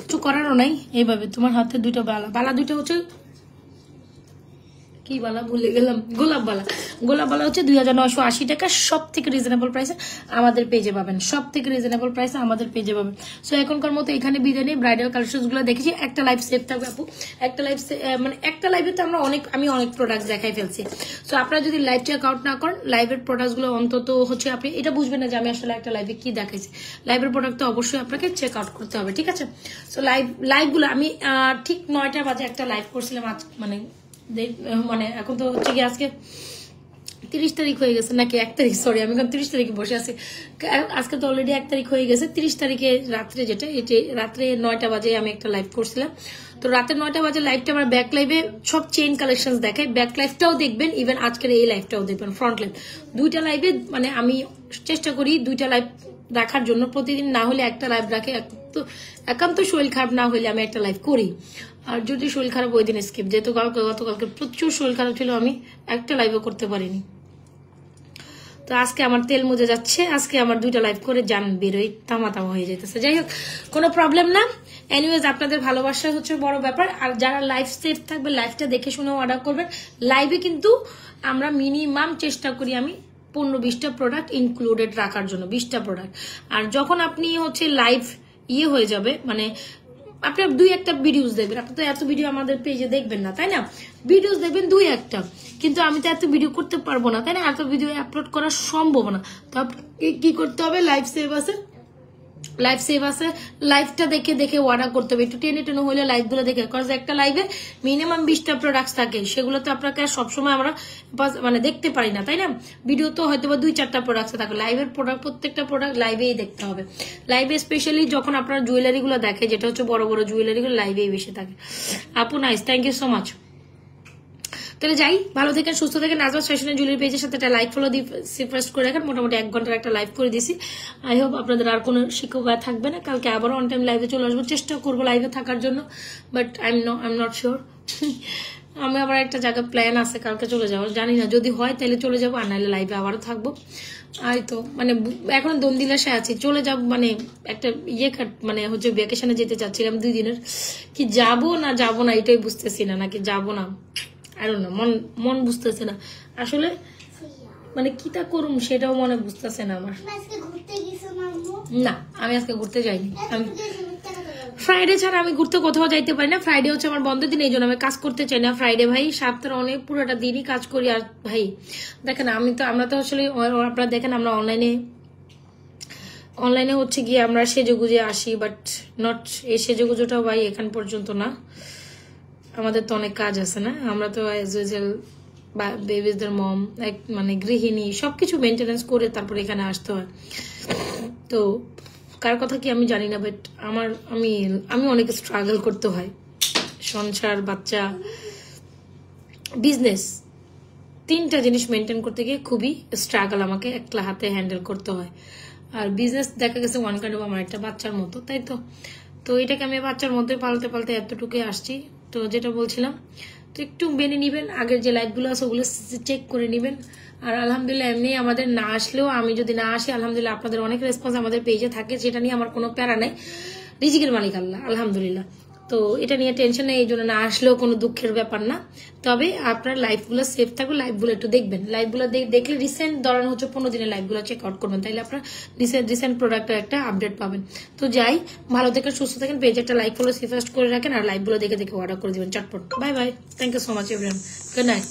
কিছু করারও নাই, এইভাবে তোমার হাতে 2টা বালা 2টা হচ্ছে কি বালা ভুলে গেলাম, গোলাপ বালা। গোলাপ বালা হচ্ছে 2980 টাকা, সব থেকে রিজনেবল প্রাইসে আমাদের পেজে পাবেন, সব থেকে রিজনেবল প্রাইসে আমাদের পেজে পাবেন। সো এখনকার মতো এখানে বিদায় নেই। ব্রাইডাল কালেকশন গুলো দেখেছি, একটা লাইভ সেভ থাকবে আপু, একটা লাইভ মানে একটা লাইভে তো আমরা আমি অনেক প্রোডাক্ট দেখাই ফেলছি। সো আপনারা যদি লাইভ চেক আউট না করেন, লাইভের প্রোডাক্ট গুলো অন্তত হচ্ছে আপনি এটা বুঝবেন না যে আমি আসলে একটা লাইভে কি দেখাইছি। লাইভের প্রোডাক্ট তো অবশ্যই আপনাকে চেক আউট করতে হবে, ঠিক আছে? সো লাইভ গুলো আমি ঠিক 9টা বাজে একটা লাইভ করছিলাম আজ, মানে এখন তো হচ্ছে কি আজকে 30 তারিখ হয়ে গেছে নাকি 1 তারিখ, সরি আমি এখন 30 তারিখে বসে আছি। আজকে তো অলরেডি 1 তারিখ হয়ে গেছে। 30 তারিখে রাত্রে, যেটা এটি রাত্রে 9টা বাজে আমি একটা লাইভ করছিলাম। তো রাতে 9টা বাজে লাইভটা আমার ব্যাক লাইভে সব চেইন কালেকশন দেখাই, ব্যাক লাইভটাও দেখবেন, ইভেন আজকের এই লাইভটাও দেখবেন, ফ্রন্ট লাইভ। 2টা লাইভে মানে আমি চেষ্টা করি 2টা লাইভ রাখার জন্য, প্রতিদিন না হলে একটা লাইভ রাখে। তো একান্ত শরীর খারাপ না হলে আমি একটা লাইভ করি, আর যদি শরীর খারাপ ওই দিন স্কিপ। যেহেতু গতকালকে প্রচুর শরীর খারাপ ছিল, আমি একটা লাইভও করতে পারিনি। তো আজকে আমার তেল মুজে যাচ্ছে, আজকে আমার 2টা লাইভ করে জান বেরোই তামা হয়ে যেতেছে। যাই হোক, কোনো প্রবলেম না। এনিওয়েজ আপনাদের ভালোবাসা হচ্ছে বড় ব্যাপার। আর যারা লাইভ সেভ থাকবে, লাইভটা দেখে শুনে অর্ডার করবেন। লাইভে কিন্তু আমরা মিনিমাম চেষ্টা করি আমি 15-20টা প্রোডাক্ট ইনক্লুডেড রাখার জন্য, 20টা প্রোডাক্ট। আর যখন আপনি হচ্ছে লাইভ হয়ে যাবে, মানে আপনি 2-1টা ভিডিওস দেখবেন, আপনি তো এত ভিডিও আমাদের পেজে দেখবেন না, তাই না? ভিডিওস দেখবেন 2-1টা, কিন্তু আমি তো এত ভিডিও করতে পারবো না, তাই না? এত ভিডিও আপলোড করা সম্ভব না। তো কি করতে হবে, লাইভ সেভ আছে, লাইভটা দেখে অর্ডার করতে হবে। একটু টেনে হলে লাইভ গুলো দেখে, কারণ একটা লাইভে মিনিমাম 20টা প্রোডাক্ট থাকে, সেগুলো তো আপনাকে সবসময় আমরা মানে দেখতে পারি না, তাই না? ভিডিও তো হয়তো বা 2-4টা প্রোডাক্ট থাকে, লাইভের প্রোডাক্ট প্রত্যেকটা প্রোডাক্ট লাইভেই দেখতে হবে। লাইভে স্পেশালি যখন আপনার জুয়েলারি গুলো দেখে, যেটা হচ্ছে বড় বড় জুয়েলারি গুলো লাইভেই বেশি থাকে। আপু nice, thank you so much. তাহলে যাই, ভালো থাকেন, সুস্থ থাকেন। নাজওয়াজ ফ্যাশন এন্ড জুয়েলারি পেজের সাথে একটা লাইক ফলো দিয়ে রিকোয়েস্ট করে রাখেন। মোটামুটি 1 ঘন্টার একটা লাইভ করে দিছি। আই হোপ আপনাদের আর কোনো শিক্ষকতা থাকবে না। কালকে আবারও অন টাইম লাইভে চলে আসবো, চেষ্টা করবো লাইভে থাকার জন্য, but I am not sure. আমি আবার একটা জায়গায় প্ল্যান আছে কালকে চলে যাওয়ার, জানি না, যদি হয় তাহলে চলে যাবো, আর নাহলে লাইভে আবারও থাকবো। আই তো মানে এখন দন্দিলাসে আছি, চলে যাব মানে একটা মানে হচ্ছে ভ্যাকেশনে যেতে চাচ্ছিলাম 2 দিনের, কি যাবো না এটাই বুঝতেছি না, নাকি যাবো না, I don't know, মন বুঝতেছে না আসলে, মানে কিটা করুম সেটাও মনে বুঝতেছে না আমার। না, আমি আজকে ঘুরতে যাইনি। ফ্রাইডে ছাড়া আমি ঘুরতে কোথাও যাইতে পারি না। ফ্রাইডে হচ্ছে আমার বন্ধের দিন, এই জন্য আমি কাজ করতে চাই না ফ্রাইডে ভাই। সপ্তাহে অনেক পুরোটা দিনই কাজ করি। আর ভাই দেখেন আমরা তো আসলে আপনারা দেখেন আমরা অনলাইনে হচ্ছে গিয়ে আমরা সেজেগুজে আসি, বাট নট এই সেজেগুজোটাও ভাই এখান পর্যন্ত না। আমাদের তো অনেক কাজ আছে না, আমরা তো অ্যাজ ইউজুয়াল বেবিজদের মম, মানে গৃহিণী, সবকিছু মেনটেনেন্স করে তারপরে এখানে আসতে হয়। তো কার কথা কি আমি জানি না, বাট আমি অনেক স্ট্রাগল করতে হয়। সংসার, বাচ্চা, বিজনেস, 3টা জিনিস মেনটেন করতে গিয়ে খুবই স্ট্রাগল আমাকে একলা হাতে হ্যান্ডেল করতে হয়। আর বিজনেস দেখা গেছে ওয়ান কাইন্ড অফ আমার একটা বাচ্চার মতো, তাই তো এটাকে আমি বাচ্চার মধ্যে পালতে পালতে এতটুকুই আসছি। তো যেটা বলছিলাম, তো একটু মেনে নিবেন, আগের যে লাইফগুলো আছে ওগুলো চেক করে নিবেন। আর আলহামদুলিল্লাহ এমনি আমাদের না আসলেও, আমি যদি না আসি আলহামদুলিল্লাহ আপনাদের অনেক রেসপন্স আমাদের পেজে থাকে, যেটা নিয়ে আমার কোনো প্যারা নাই। রিজিকের মালিক আল্লাহ, আলহামদুলিল্লাহ। তো এটা নিয়ে টেনশন নেই, এই জন্য না আসলেও কোনো দুঃখের ব্যাপার না। তবে আপনার লাইফগুলো সেফ থাকবে, লাইফগুলো একটু দেখবেন। লাইফগুলো দেখলে রিসেন্ট ধরানো হচ্ছে 15 দিনের লাইফগুলো চেক আউট করবেন, তাইলে আপনার রিসেন্ট প্রোডাক্টের একটা আপডেট পাবেন। তো যাই, ভালো থেকে সুস্থ থাকেন, পেজে একটা লাইক ফলো সেফাস্ট করে রাখেন, আর লাইভগুলো দেখে অর্ডার করে দিবেন চটপট। Bye bye, thank you so much everyone, good night.